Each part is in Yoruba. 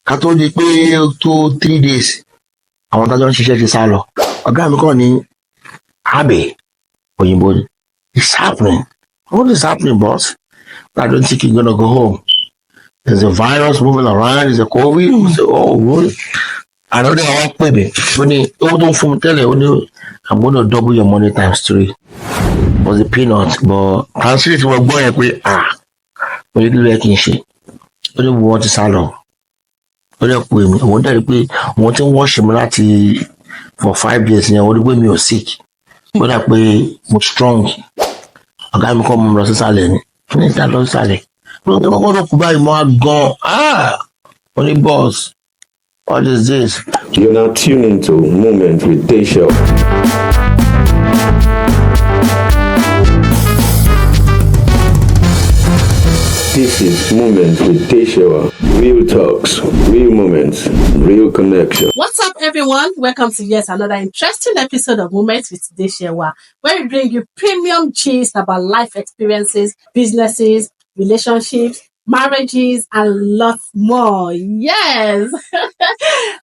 ká tó di pé tó 3 days àwọn tájọ́ ń ṣiṣẹ́ ti sá lọ ọ̀gá mi kàn ní ABBEY òyìnbó ni it's happening. What is happening, boss? I don't think you're gonna go home. There's a virus moving around. There's a COVID. I said, oh, what? I know they all pay me. When they don't from tell you, I'm gonna double your money times 3. Was the peanuts, but translate it to a boy. When you do that in shit, what do you want to salon? What do you pay me? I want to pay. I want to wash him for 5 days. And I want to pay me or sick. But I pay more strong. Ọ̀gá mi kọ́ mọ́ lọ sí sálẹ̀ ni fún ìta lọ sí sálẹ̀ wọ́n tó kú báyìí mọ́ á gan only boss what is this. You're now tuning to Moment with Desha. This is Moment with Desha. Real talks, real moments, real connection. What's up, everyone? Welcome to yet another interesting episode of Moments with Desha, where we bring you premium gist about life experiences, businesses, relationships, marriages, and lots more. Yes!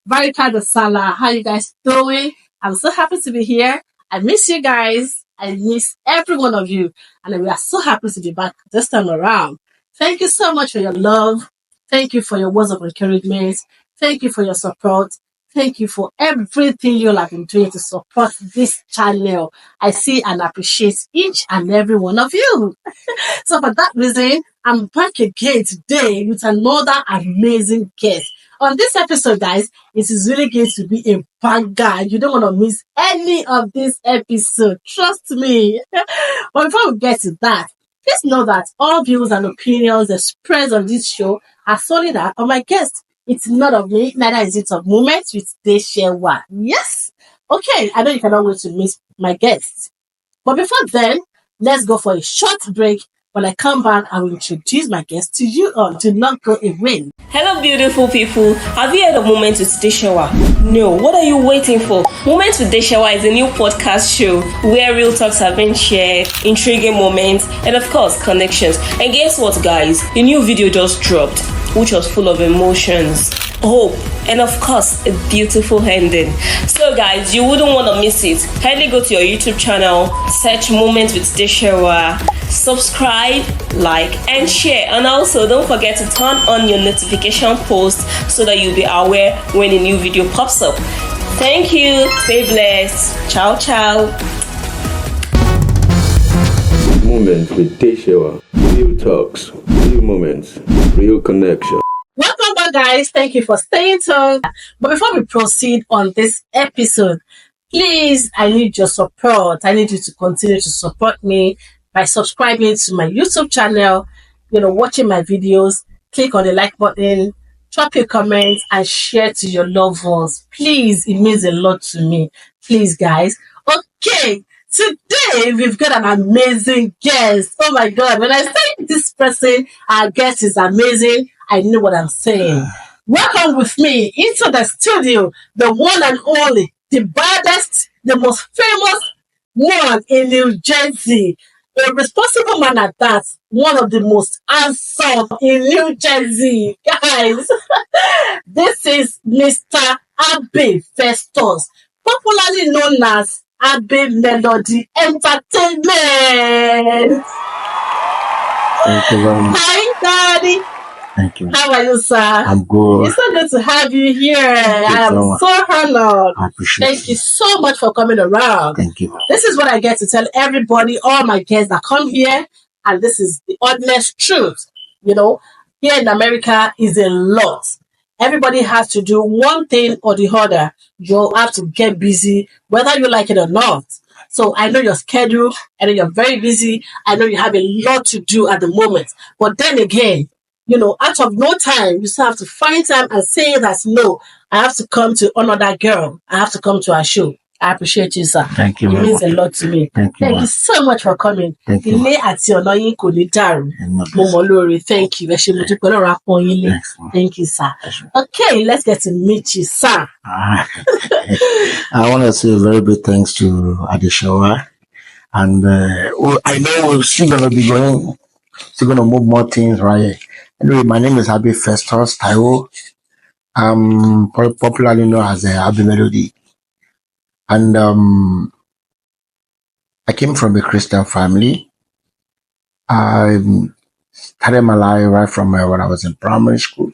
Very proud of Salah. How you guys doing? I'm so happy to be here. I miss you guys. I miss every one of you. And we are so happy to be back this time around. Thank you so much for your love. Thank you for your words of encouragement. Thank you for your support. Thank you for everything you have been doing to support this channel. I see and appreciate each and every one of you. So for that reason, I'm back again today with another amazing guest. On this episode, guys, it is really going to be a banger. You don't want to miss any of this episode. Trust me. But before we get to that, please know that all views and opinions expressed on this show are solely that of my guest. It's not of me, neither is it of Moments with Desha. Yes? Okay, I know you cannot wait to meet my guests. But before then, let's go for a short break. When I come back, I will introduce my guest to you all. Do not go away. Hello, beautiful people. Have you heard of Moments with Desha? No. What are you waiting for? Moments with Desha is a new podcast show where real talks have been shared, intriguing moments, and of course, connections. And guess what, guys? A new video just dropped, which was full of emotions, hope, and of course, a beautiful ending. So guys, you wouldn't want to miss it. Kindly go to your YouTube channel, search Moments with Desha, subscribe, like, and share. And also, don't forget to turn on your notification post so that you'll be aware when a new video pops up. Thank you. Stay blessed. Ciao, ciao. Moment with Desha. Real talks, real moments, real connection. Welcome back, guys. Thank you for staying tuned. But before we proceed on this episode, please, I need your support. I need you to continue to support me by subscribing to my YouTube channel, watching my videos, click on the like button, drop your comments, and share to your loved ones. Please, it means a lot to me. Please, guys. Okay, today we've got an amazing guest. Oh my God, when I say this person, our guest is amazing, I know what I'm saying. Welcome with me into the studio, the one and only, the baddest, the most famous one in New Jersey. A responsible man at that, one of the most handsome in New Jersey. Guys, this is Mr. ABBEY Festus, popularly known as ABBEY Melody Entertainment. Thank you very much. Hi, Daddy. Thank you. How are you, sir? I'm good. It's so good to have you here. I am so honored. I appreciate Thank you so much for coming around. Thank you. This is what I get to tell everybody, all my guests that come here, and this is the honest truth. Here in America is a lot. Everybody has to do one thing or the other. You have to get busy, whether you like it or not. So I know your schedule. I know you're very busy. I know you have a lot to do at the moment. But then again, out of no time, you still have to find time and say that, no, I have to come to another girl. I have to come to our show. I appreciate you, sir. Thank you. It means a lot to me. Thank you so much for coming. Thank you. Thank you. Thank you, sir. Okay, let's get to meet you, sir. I want to say a very big thanks to Adeshawa. And I know we're still going to move more things right. Anyway, my name is ABBEY Festus Taiwo. I'm popularly known as ABBEY Melody. And I came from a Christian family. I started my life right from when I was in primary school,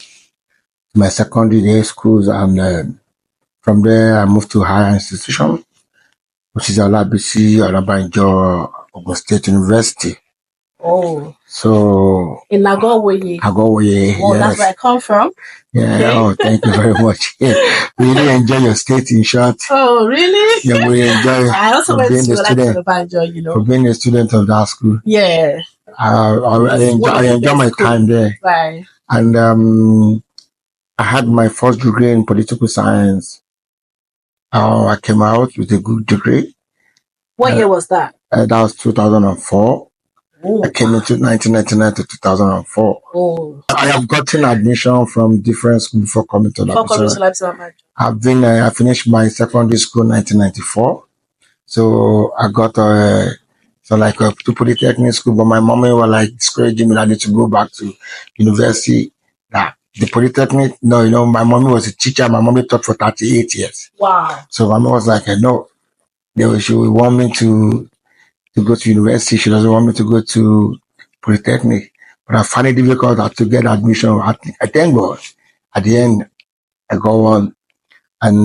my secondary day schools, and from there I moved to higher institution, which is Olabisi Olabanjo Ogun State University. Oh, So in Nagowoye. Agowoye, Oh, yes. that's where I come from. Yeah, Okay. oh, thank you very much. Yeah, really enjoy your state in short. Oh, really? Yeah, we enjoy I also for went being to a student, Olabanjo, you for know. being a student of that school. Yeah. I enjoy my time there. Right. And I had my first degree in political science. I came out with a good degree. What year was that? That was 2004. Oh. I came into 1999 to 2004. Oh. I have gotten admission from different schools before coming to that. I finished my secondary school in 1994. So I got to polytechnic school, but my mommy was like discouraging me that I need to go back to university. That the polytechnic, no, my mommy was a teacher. My mommy taught for 38 years. Wow. So my mom was like, no, she would want me to go to university. She doesn't want me to go to polytechnic. But I find it difficult to get admission. I thank God. At the end, I got one. And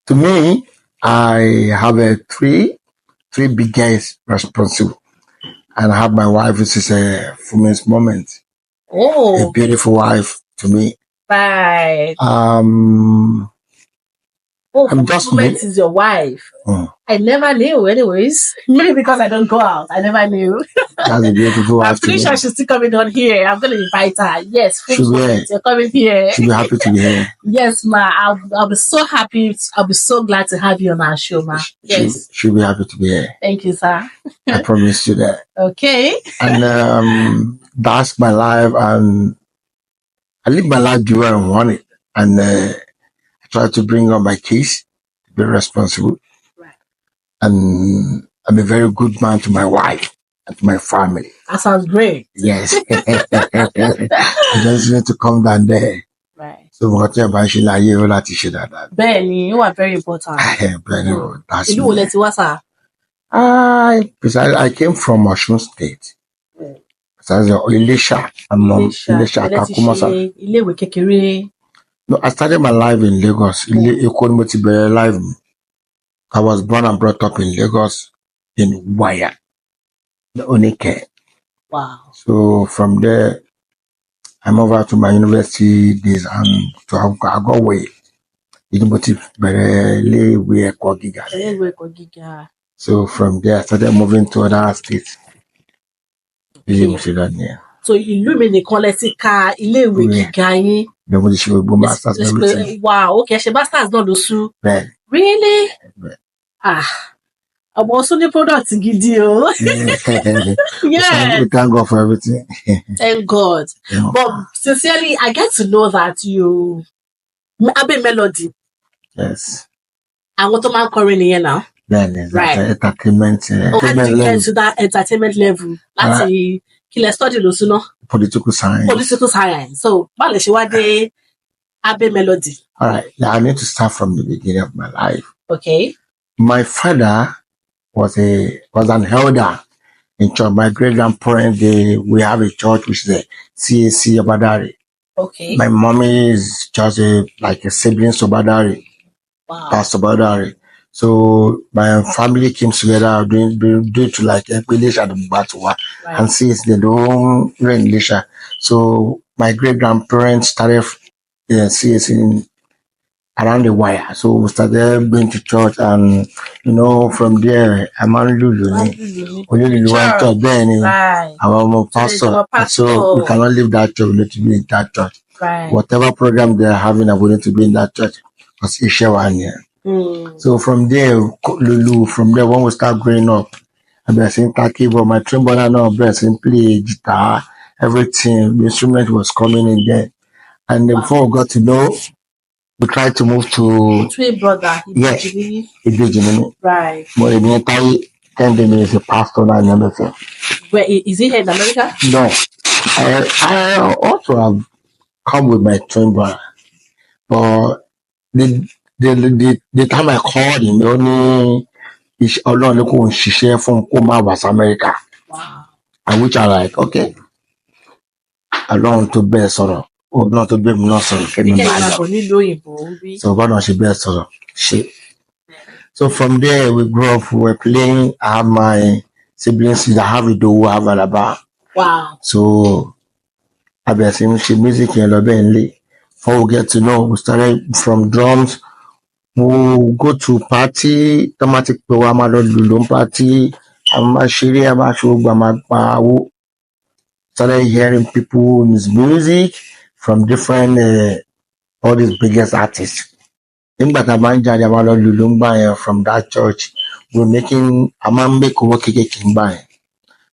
to me, I have three big guys responsible. And I have my wife, which is a woman's moment. Oh. A beautiful wife to me. Right. I'm just Moment is your wife. I never knew, anyways. Maybe because I don't go out. I never knew. That's a beautiful wife. I'm pretty sure she's still coming on here. I'm going to invite her. Yes, you're coming here. She'll be happy to be here. Yes, ma. I'll be so happy. I'll be so glad to have you on our show, ma. Yes. She'll be happy to be here. Thank you, sir. I promise you that. Okay. And that's my life, and I live my life the way I want it. And I try to bring up my kids, be responsible. Right. And I'm a very good man to my wife and to my family. That sounds great. Yes. I just need to come down there. Right. So whatever I should like, you like to share that. Benny, you are very important. That's you let you sir. I came from Osun State. Elisha. Elisha. No, I started my life in Lagos. I was born and brought up in Lagos, in Waya, the Onike. Wow. So from there, I moved over to my university days and to Agaway. So from there, I started moving to other states. Okay. So ìlú mi nìkan lẹ ti ka ilé-ìwé gíga yín. Wow, okay, ṣe masters náà ló sú. Really? Ọmọ Ọ̀ṣun ní product gidi o. Yes. We thank God for everything. Thank God. Yeah. But sincerely, I get to know that you ABBEY Melody. Yes. Àwọn tó máa ń kọrin nìyẹn náà. Right. Entertainment. How did you get to that entertainment level? Láti kí lẹ study ló súná? Political science. Political science. So, báwo lẹ ṣe wá dé ABBEY Melody? All right. I need to start from the beginning of my life. Okay. My father was an elder in church. My great grandparents, we have a church which is a CAC Obadari. Okay. My mommy is just like a sibling Obadari. Wow. Pastor Obadari. So my family came together doing to like Elisha the Batuwa and since they don't run Elisha. So my great grandparents started CAC around the wire. So we started going to church and from there I'm on Lulu. We went to then I'm a pastor. So we cannot leave that church, we need to be in that church. Right. Whatever program they're having, I'm going to be in that church. Because Isha one year. So from there, Lulu, from there when we start growing up, I've been saying keyboard, my trombone now, I've play guitar, everything, the instrument was coming in there. And before we got to know, we tried to move to twin brother. Ibejinimi. Right. But in the entire 10 days is a pastor now in everything. Where is he here in America? No. I also have come with my twin brother. But the time I called him, ó ní Ọlọ́run ní kò ń ṣiṣẹ́ fún kó má wá sí America. Wow. And which I like, okay. Ọlọ́run tó bẹ́ẹ̀ sọ̀rọ̀, Ọlọ́run tó bẹ́ẹ̀ mi náà sọ̀rọ̀ kẹ́mi Kíkẹ́ máa ìgbà lọ. bọ̀ nílùú òyìnbó ń bí. So bọ́dọ̀ ṣe bẹ́ẹ̀ sọ̀rọ̀ ṣe. So from there we grew up, we were playing. I have my siblings, I have Idowu, I have Alaba. Wow. So I been singing music in Lobenli. Before we get to know, we started from drums. We go to party, automatic program, Lulum party. I'm actually started hearing people's music from different all these biggest artists. Nígbà tá a máa ń jáde, a máa lọ lùlù ń gbà yẹn from that church. We're making, a máa ń make owó kékèké ń gbà yẹn.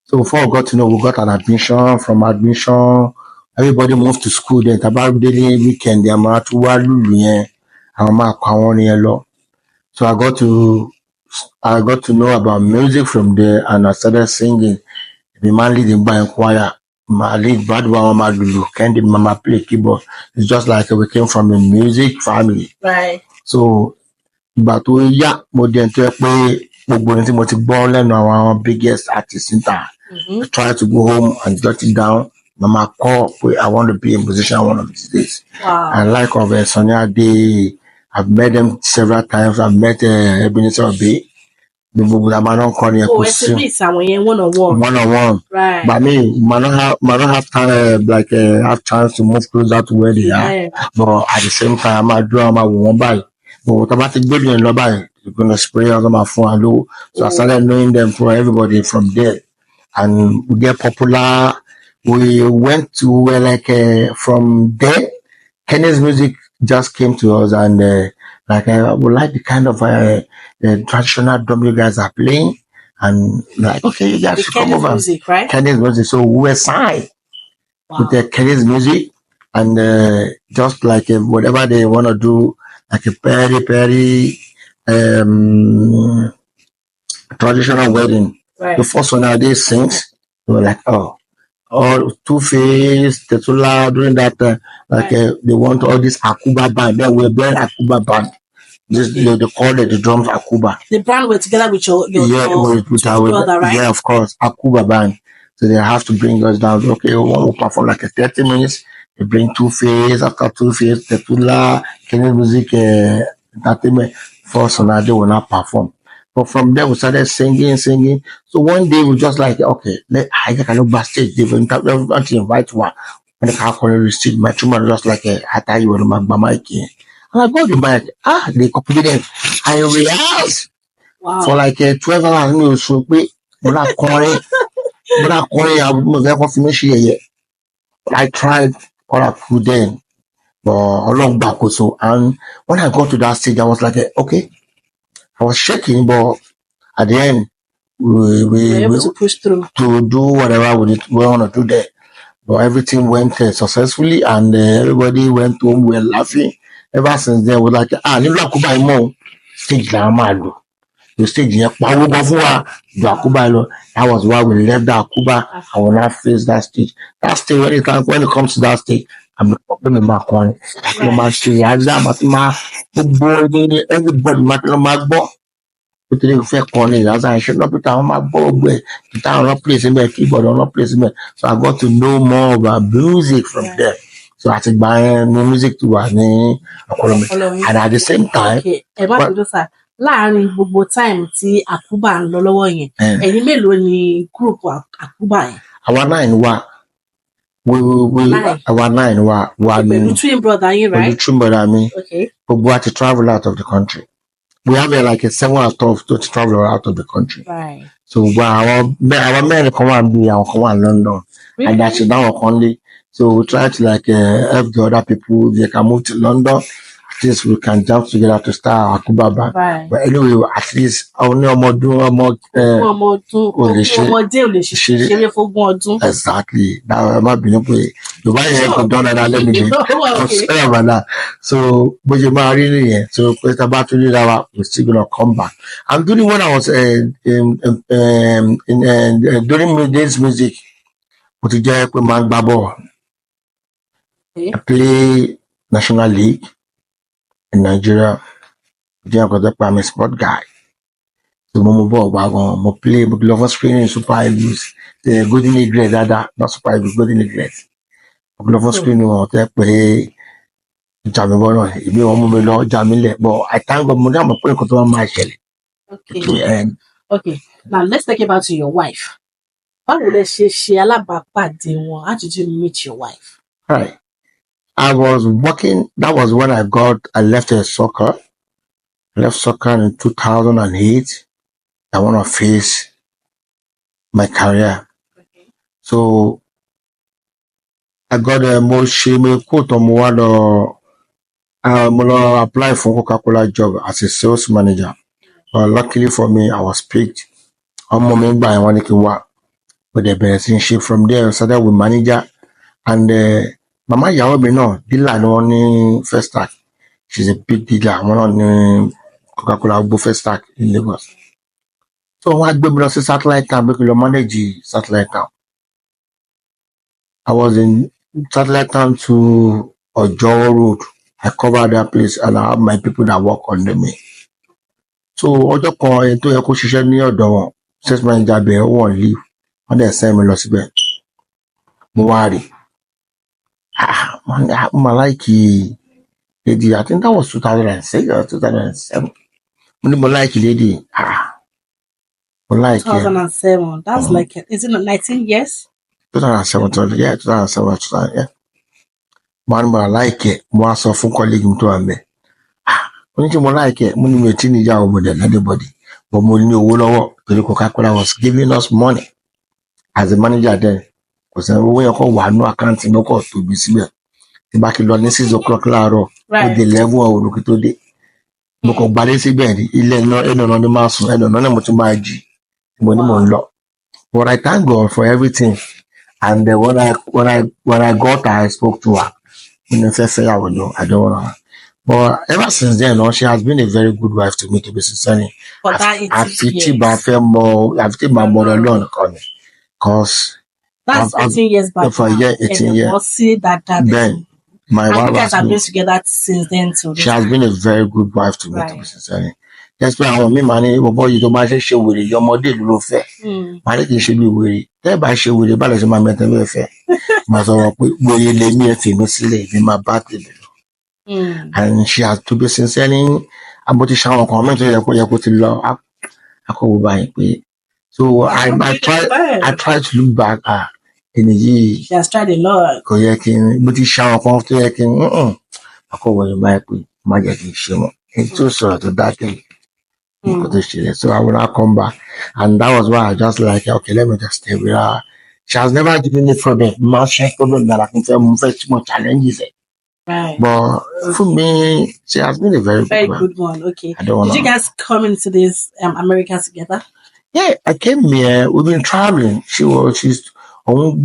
So before we got to know, we got an admission. From admission, everybody moved to school then. About daily weekend, they are to lulu yẹn. Àwọn máa kọ àwọn orin yẹn lọ. So I got to know about music from there, and I started singing. The man leading by choir. My lead bad one, my lulu. Candy mama play keyboard. It's just like we came from a music family. Right. So ìgbà tó yá mo dẹ̀ tó yẹ pé gbogbo ohun tí mo ti gbọ́ lẹ́nu àwọn biggest artists níta. I try to go home and jot it down. Mama call, I want to be a musician one of these days. Wow. I like of Sonny Ade. I've met them several times. I've met Ebenezer Obey. The man don't call me a question. One-on-one. Right. But me, man don't have time have chance to move closer to where they are. But at the same time, I do my one by. But what about the good in Lobai? You're gonna spray out on my phone and do. So I started knowing them for everybody from there. And we get popular. We went to from there. Kenny's music just came to us, and I would like the kind of the traditional drum you guys are playing, and like okay, you guys should come over. Music, right? Kenny's music. So we were signed with the Kenny's music, and just like whatever they want to do, like a Perry traditional wedding. Right. The first one nowadays sings. We were like, oh, all Two-Face, Tetula during that they want all this Akuba band. Then we're playing Akuba band. This they call it the drums Akuba. The band were together with your with our brother, right? Yeah, of course, Akuba band. So they have to bring us down. Okay, we want to perform like a 30 minutes. They bring Two-Face, after Two-Face, Tetula, Kenny Music, entertainment. First on they will not perform. But from there we started singing. So one day we just like, okay, I can look backstage. They want to invite one. When the car received my tumor just like I thought you were my mic. And I got the mic. They copied them. I realized for like 12 hours, so I tried all I could then, but along back also. And when I got to that stage, I was like, okay, I was shaking, but at the end, we were able to push through to do whatever we want to do there. But everything went successfully, and everybody went home. We were laughing. Ever since then, we're like, stage the stage that was why we left the Akuba. I will not face that stage. That stage, when it comes to that stage, I'm in my corner. Everybody, Putting fake corner as I should not put on my board down not placing my keyboard or not placing it. So I got to know more about music from there. So I said buying music to us and at the same time láàárín gbogbo time tí Akuba ń lọ lọ́wọ́ yẹn ẹ̀yin mélòó ni group Akuba yẹn. Our 9 wa our 9 wa pẹ̀lú twin brother yín, right? Pẹ̀lú twin brother mi. Okay. Gbogbo wa ti travel out of the country. We have like a 7 hours to travel out of the country. Right. So our men come and be our come and London. Really? And that's now only. So we try to like help the other people. They can move to London. At least we can jump together to start Akuba band. Right. But anyway, at least only exactly. That might be the way I have done and let me so but you marry so about to do that we're still gonna come back. I'm doing when I was during this music with the man babo. Okay. I play National League in Nigeria. I'm a sport guy. So mo ball wagon, mo play, mo love screening Super Eagles, the Golden Eagles, not Super Eagles, Golden Eagles. Mo love screening wọn tẹ́ pé ìjà mi bọ́ náà, ìbí wọn mú mi lọ jà mí lẹ̀. But I thank God mo ní àmọ̀ pé nǹkan tó máa ṣẹlẹ̀. Okay. Okay. Now let's talk about your wife. Báwo lẹ ṣe alábàápàdé wọn? How did you meet your wife? Right. I was working, that was when I left soccer. I left soccer in 2008. I want to face my career. Okay. So I got a more shame quote on I applied for Coca-Cola job as a sales manager. But luckily for me, I was picked. I'm moving by one work with the relationship. From there, I started with manager and Mama Yahoo me no dealer no only first stack. She's a big dealer. One on Coca-Cola first stack in Lagos. So I gbé mi lọ sí satellite town pé kí n lọ manage satellite town. I was in satellite town to Ojo Road. I covered that place and I have my people that work under me. So ọjọ́ kan ẹni tó yẹ kó ṣiṣẹ́ ní ọ̀dọ̀ wọn sales manager bẹ̀rẹ̀ wọ́n leave wọ́n dẹ̀ send mi lọ síbẹ̀. Mo wá rí mo like lady, I think that was 2006 or 2007. Mo ní mo like lady. Mo like 2007. That's like, is it not 19 years? 2007, yeah, 2007, yeah. Mo like it. Mo wá sọ fún colleague mi tó wà ńbẹ̀. Mo ní tí mo like it, mo ní mi ò tí ní ìyàwó mo dẹ̀ anybody. But mo ní owó lọ́wọ́ torí Coca-Cola was giving us money as a manager then. Kò sẹ́ni owó yẹn kọ́ wà nínú àkáǹtì mi kọ́ tóbi síbẹ̀. Tí bá kí lọ ní 6 o'clock láàárọ̀, ó di 11 òru kí tó dé. Mo kàn gbadé síbẹ̀ ní ilé ẹnu ọ̀nà ni máa sùn, ẹnu ọ̀nà náà mo tún máa jí. Mo ní mò ń lọ. But I thank God for everything. And when I got her, I spoke to her. I don't want her. But ever since then, she has been a very good wife to me, to be sincere. For that 18 I've taken my mother alone, because that's 18 years back. For a year, 18 years. See that Then my wife you guys have been together since then. She has been a very good wife to me, to be sincere. That's why àwọn mi máa ní bọ́bọ́ yìí tó bá ṣe wèrè yìí ọmọdé ìlú ló fẹ́. Màá ní kì í ṣe bí wèrè. Tẹ́ ẹ bá ṣe wèrè bá lè ṣe máa mẹ́tẹ́ ló fẹ́. Màá sọ wọn pé wèrè lè mí ẹ fi mí sílẹ̀ ìbí máa bá tèmi lọ. And she has to be sincere ní abọ́tí ṣáwọn kan mẹ́tọ́ yẹ kó ti lọ akọ̀wé báyìí pé. So I try to look back ẹni yìí. She has tried a lot. Kò yẹ kí n bó ti ṣáwọn kan tó yẹ kí n akọ̀wé báyìí pé má jẹ́ kí n ṣe mọ́. Èyí tó sọ̀rọ̀ tó dákẹ́. So I will not come back. And that was why I just like, okay, let me just stay with her. She has never given me problem. Problem that I can tell much more challenges. Right. But for me, she has been a very good one. Okay. Did you guys come into this America together? Yeah, I came here. We've been traveling. She's in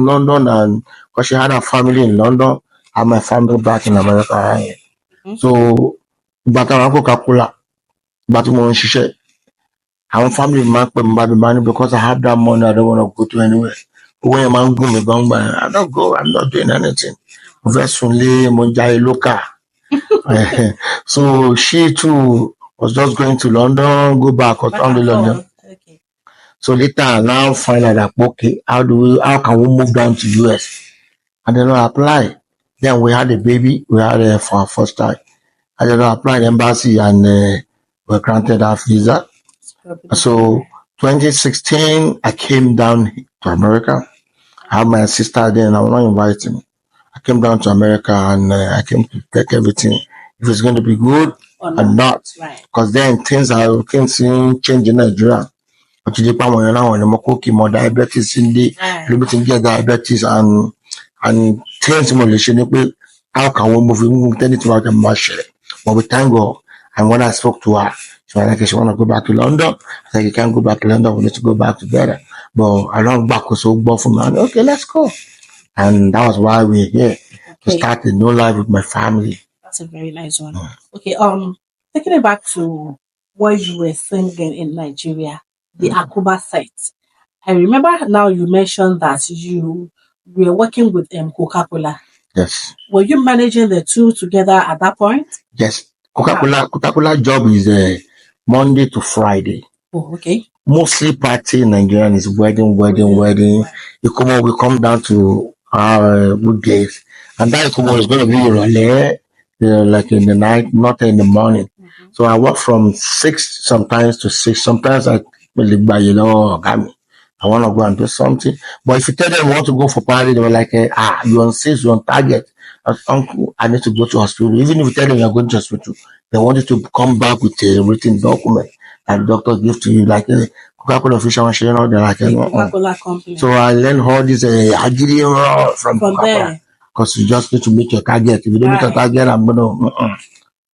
London, and because she had a family in London, I had my family back in America. So, but I Coca-Cola. But mo ń ṣiṣẹ́ àwọn family máa ń pè mí bá mi máa ní because I have that money, I don't want to go to anywhere. Owó yẹn máa ń gùn mí gan gbà yẹn. I don't go, I'm not doing anything. Mo fẹ́ sunlé, mo ń jayé local. So she too was just going to London, go back or down to London. Okay. So later I now find out that okay, how can we move down to US? And then I apply. Then we had a baby, we had for our first time. And then I applied embassy and were granted our visa. So 2016, I came down to America. I had my sister there and I was not inviting me. I came down to America and I came to take everything. If it's going to be good or not. Because then things are change in Nigeria. But you more diabetes in the limiting diabetes and things more. How can we move anything out of my share? But we thank God. And when I spoke to her, she was like, she want to go back to London. I said, you can't go back to London. We need to go back together. But I don't back so both from her. Okay, let's go. And that was why we're here to start a new life with my family. That's a very nice one. Okay, taking it back to what you were singing in Nigeria, the Akuba site. I remember now you mentioned that you we were working with Coca-Cola. Yes. Were you managing the two together at that point? Yes. Coca-Cola job is Monday to Friday. Oh, okay. Mostly party in Nigeria is wedding. We come down to our weekdays. And that Ikomo is going to be like in the night, not in the morning. Mm-hmm. So I work from 6 sometimes to 6. Sometimes I live by, I want to go and do something. But if you tell them you want to go for party, they were like, you're on 6, you're on target. Uncle, I need to go to hospital. Even if you tell them you're going to hospital, they want you to come back with a written document that the doctor gives to you, like Coca-Cola official, they're like, Coca-Cola company. So I learned all this agility from Coca-Cola. Because you just need to meet your target. If you don't meet your target, I'm going to...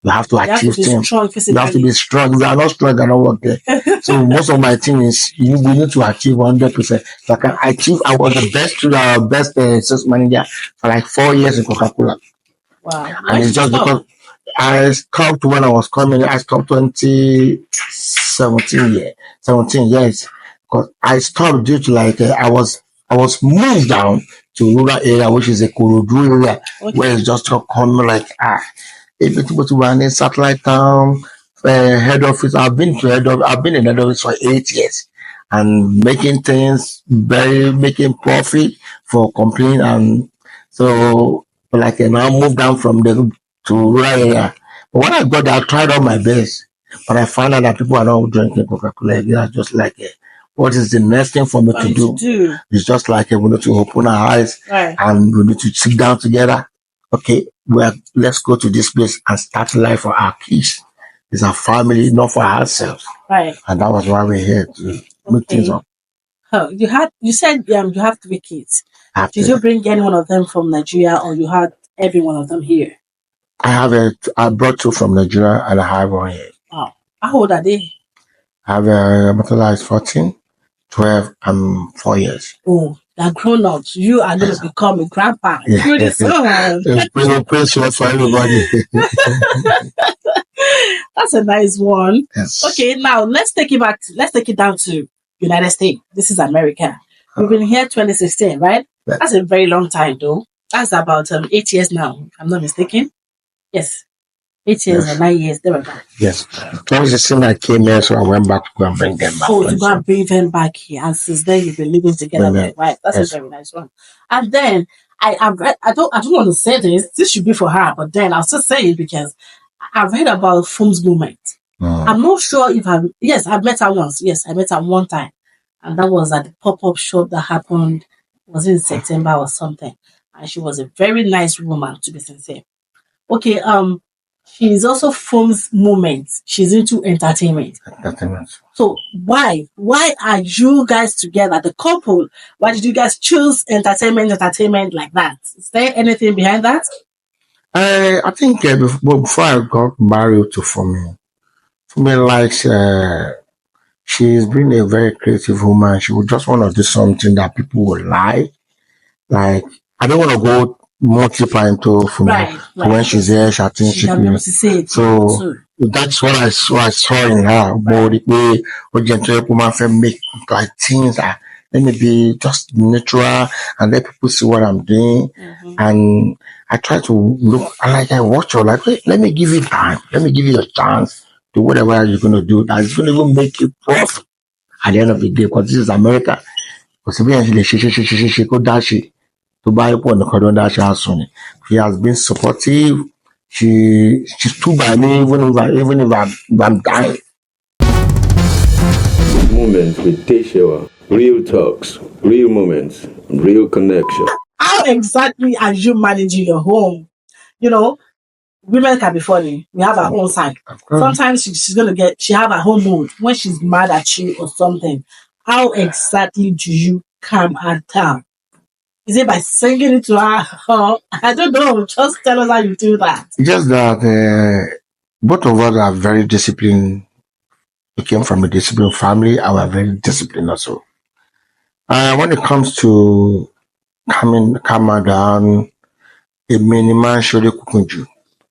You have to achieve things. You have to be strong. If you are not strong, you cannot work there. So most of my thing is we need to achieve 100%. So I can achieve. I was the best sales manager for like 4 years in Coca-Cola. Wow. And it's just because I stopped when I was coming. I stopped 17 years. Because I stopped due to like I was moved down to rural area, which is a Korodu area, where it's just coming like if it was running satellite town, head office. I've been in head office for 8 years and making profit for company. And so like now moved down from there to rural area. But when I got there, I tried all my best. But I found out that people are not drinking Coca-Cola. They are just like, what is the next thing for me to do? It's just like we need to open our eyes and we need to sit down together. Okay, let's go to this place and start life for our kids. It's our family, not for ourselves. Right. And that was why we're here to make things up. You said you have 3 kids. Did you bring any one of them from Nigeria, or you had every one of them here? I brought 2 from Nigeria and I have 1 here. Wow. How old are they? I have a Matala is 14, 12, and 4 years. Oh, they're grown ups. You are going to become a grandpa. It's for everybody. That's a nice one. Yes. Okay, now let's take it down to United States. This is America. We've been here 2016, right? Yes. That's a very long time, though. That's about 8 years now, if I'm not mistaken. Yes. 8 years or 9 years, there we go. Yes. 2016 I came here, so I went back to go and bring them back. Oh, to go and bring them back here. And since then you've been living together there, right? That's a very nice one. And then I don't want to say this should be for her, but then I'll still say it because I've heard about Fum's movement. I'm not sure if I've met her once. Yes, I met her one time. And that was at the pop-up shop that happened, was it in September or something. And she was a very nice woman, to be sincere. Okay, she's also Fum's movement. She's into entertainment. So why are you guys together, the couple? Why did you guys choose entertainment like that? Is there anything behind that? I think before I got married to Fumi likes she's been a very creative woman. She would just want to do something that people would like. Like I don't want to go multiply into Fumi. When she's there, I think she can say it. So that's what I saw in her. But the way woman make like things that let me be just natural and let people see what I'm doing. And I try to look I watch her like, wait, let me give you time. Let me give you a chance to whatever you're going to do. That's going to even make you profit at the end of the day. Because this is America. Because she could dash it to buy upon the cordon dash house. She has been supportive. She stood by me even if I'm dying. Moments with Teshewa. Real talks, real moments, real connection. How exactly are you managing your home? You know, women can be funny. We have our own side. Sometimes she have her own mood when she's mad at you or something. How exactly do you calm her down? Is it by singing it to her? I don't know. Just tell us how you do that. Just that both of us are very disciplined. We came from a disciplined family. I was very disciplined also. When it comes to calm her down, a minimum should kukunju.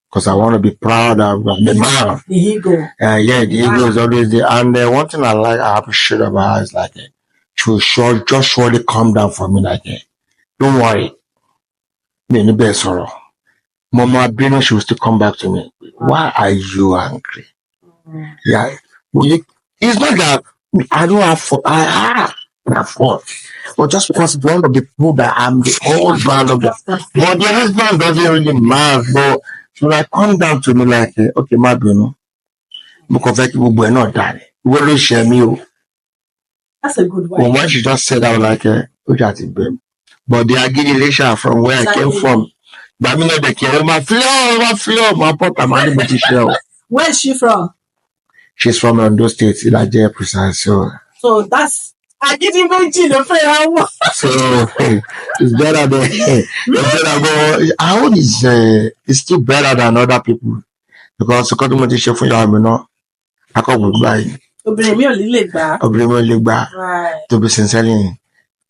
Because I want to be proud of the man. The ego. The ego is always there. And one thing I appreciate about her is like, she will surely calm down for me like don't worry. Me, no best sorrow. Mama Bruno, she will still come back to me. Why are you angry? Yeah. It's not that I don't have fault. I have fault. But just because one of the people that I'm the husband of the but the husband doesn't really matter. But she like come down to me like, okay, my Bruno. Because we're not done. Will share me? That's a good But one. when she just said, I was like, look at it, babe. But they are getting relation from where I came from. But I mean, they care my flow, my pot, my shell. Where is she from? She's from Ondo State, Ilaje precise. So that's I didn't even see the prayer. So it's better than it's better. But our own is still better than other people because the country share for you, know. I can't go by. To be sincerely,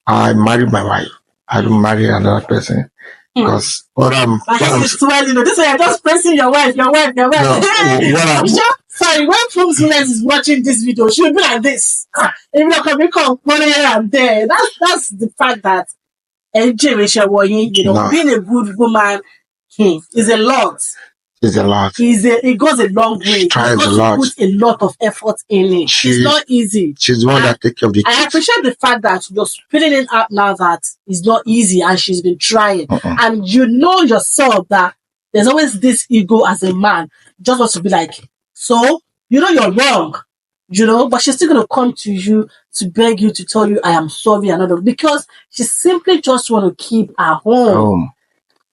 I married my wife. I don't marry another person. Because what I'm swelling. This way, you're just pressing your wife. No, I'm sure. Sorry, when Fruitfulness is watching this video, she will be like this. If you can become money here and there. That's the fact that being a good woman is a lot. It's a lot. It goes a long way. She tries a lot. Put a lot of effort in it. It's not easy. She's the one that takes care of the kids. I appreciate the fact that you're spilling it out now that it's not easy and she's been trying. And you know yourself that there's always this ego as a man. Just wants to be like, so, you know you're wrong. You know, but she's still going to come to you to beg you to tell you, I am sorry and all, because she simply just want to keep her home.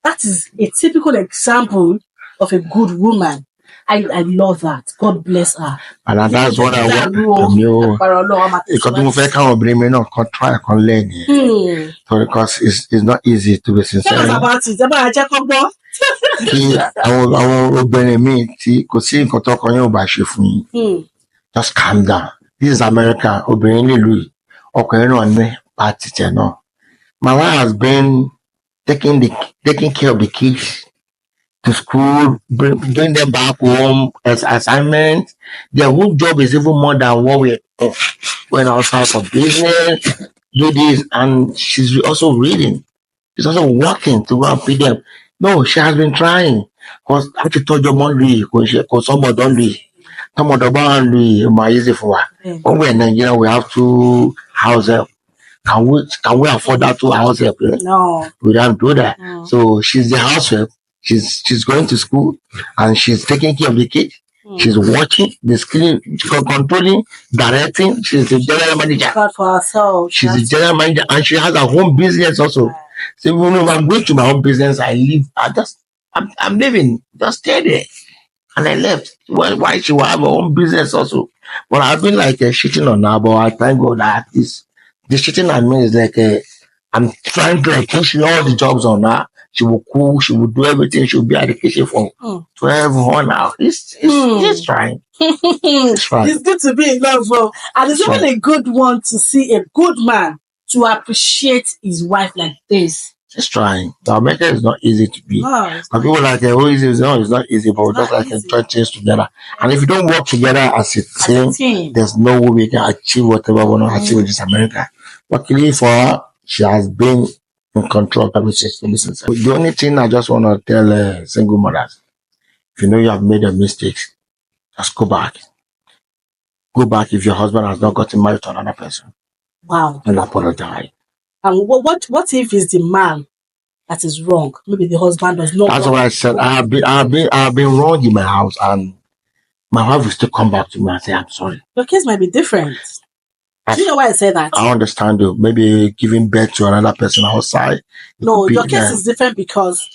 That is a typical example of a good woman. I love that. God bless her. And that's what I want from you. Try and learn. So because it's not easy to be sincere. Tell us about it. Just calm down. This is America. My wife has been taking care of the kids to school, bring them back home as assignments. Their whole job is even more than what we're going outside for business, do this, and she's also reading. She's also working to go and feed them. No, she has been trying. Because I told your mom, because someone don't do it. Someone don't do it, easy for her. When we're in Nigeria, we have to house help. Can we afford that to house help? No. We don't do that. So she's the house help. She's going to school and she's taking care of the kids. She's watching the screen, controlling, directing. She's the general manager. God for herself. She's the general manager and she has her home business also. So when I'm going to my own business, I'm living, just stay there. And I left. Well, why she will have her own business also? But I've been like shitting on her, but I thank God that this shitting on me is like I'm trying to push all the jobs on her. She will cook, she will do everything, she will be at the kitchen for 12 hours. It's trying. It's trying. It's good to be in love, bro. And it's even a good one to see a good man to appreciate his wife like this. Just trying. The America is not easy to be. No, people like, easy? No, it's not easy, but we just like enjoy things together. And if you don't work together as a team, there's no way we can achieve whatever we want to achieve with this America. Luckily for her, she has been in control of everything. The only thing I just want to tell single mothers, if you know you have made a mistake, just go back. Go back if your husband has not gotten married to another person. Wow. And apologize. And what if it's the man that is wrong? Maybe the husband does not. That's what I said. I've been wrong in my house, and my wife will still come back to me and say, I'm sorry. Your case might be different. Do you know why I say that? I understand you. Maybe giving birth to another person outside. No, your case is different because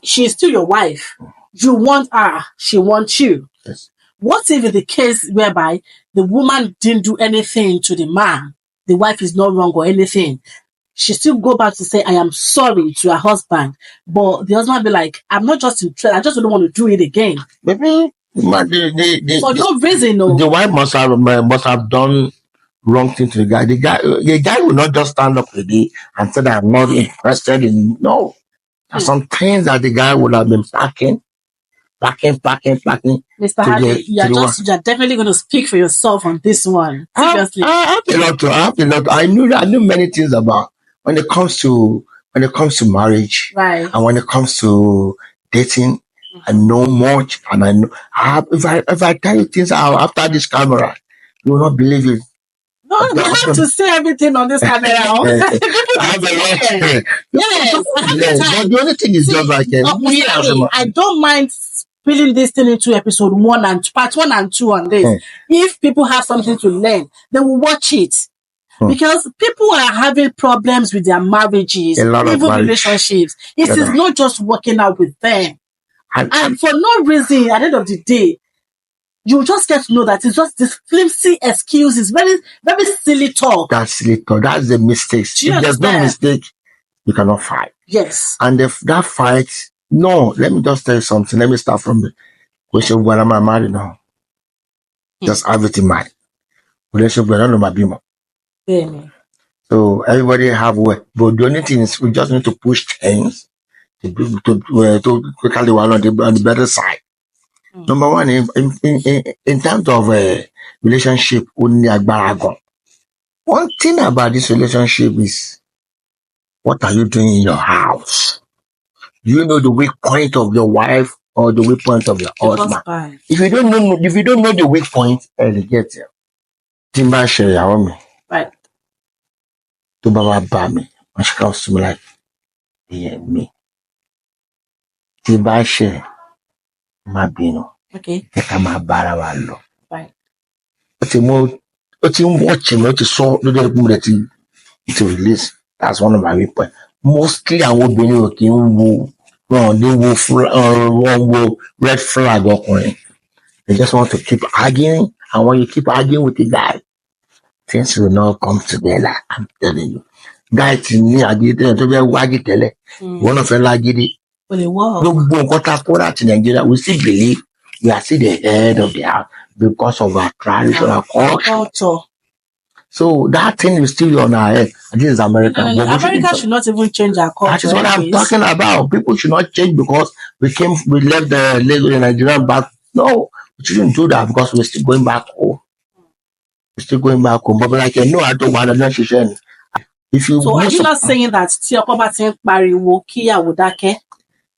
she's still your wife. You want her, she wants you. Yes. What if it's the case whereby the woman didn't do anything to the man? The wife is not wrong or anything. She still go back to say, I am sorry to her husband. But the husband be like, I'm not just interested. I just don't want to do it again. Maybe for no reason, no. The wife must have done wrong thing to the guy. The guy will not just stand up today and say that I'm not interested in. No. There's some things that the guy would have been packing. Mr. Hardy, you're definitely going to speak for yourself on this one. Seriously. I have a lot. I knew many things about when it comes to when it comes to marriage, Right. and when it comes to dating, I know much, and I know. If I tell you things after this camera, you will not believe it. No, we have to say everything on this camera. I have a lot. Yes. But the only thing is just like I don't mind spilling this thing into episode 1 and part 1 and 2 on this. If people have something to learn, they will watch it. Because people are having problems with their marriages, even relationships. It is not just working out with them. And for no reason, at the end of the day, you just get to know that it's just this flimsy excuses, very, very silly talk. That's silly talk. That's the mistake. If there's no mistake, you cannot fight. Yes. And if that fight, no, let me just tell you something. Let me start from the question, when am I married now? Just everything married. Relationship, we don't know my bimo. So everybody have way. But the only thing is we just need to push things to quickly one on the better side. Number one, in terms of relationship, only one thing about this relationship is, what are you doing in your house? Do you know the weak point of your wife or the weak point of your husband? If you don't know the weak point, get it. Timba share your me. Right. To Baba Bami. When she comes to me like, yeah, me. Timba share. Mabino. Okay. My barawalo. Right. But you watching what you saw to release. That's one of my weak points. Mostly I would be looking red flag occurring. They just want to keep arguing, and when you keep arguing with the guy, things will not come together. I'm telling you. Guy to me, I did it to be a waggy tele. One of them like it. Nigeria, we still believe we are still the head of the house because of our traditional culture. So that thing is still on our head. This is America. America should not even change our culture. That is what I'm talking about. People should not change because we left the Lagos and Nigeria back. No, we shouldn't do that because we're still going back home. We're still going back home. But like, no, I don't want to share. If you so are you not saying that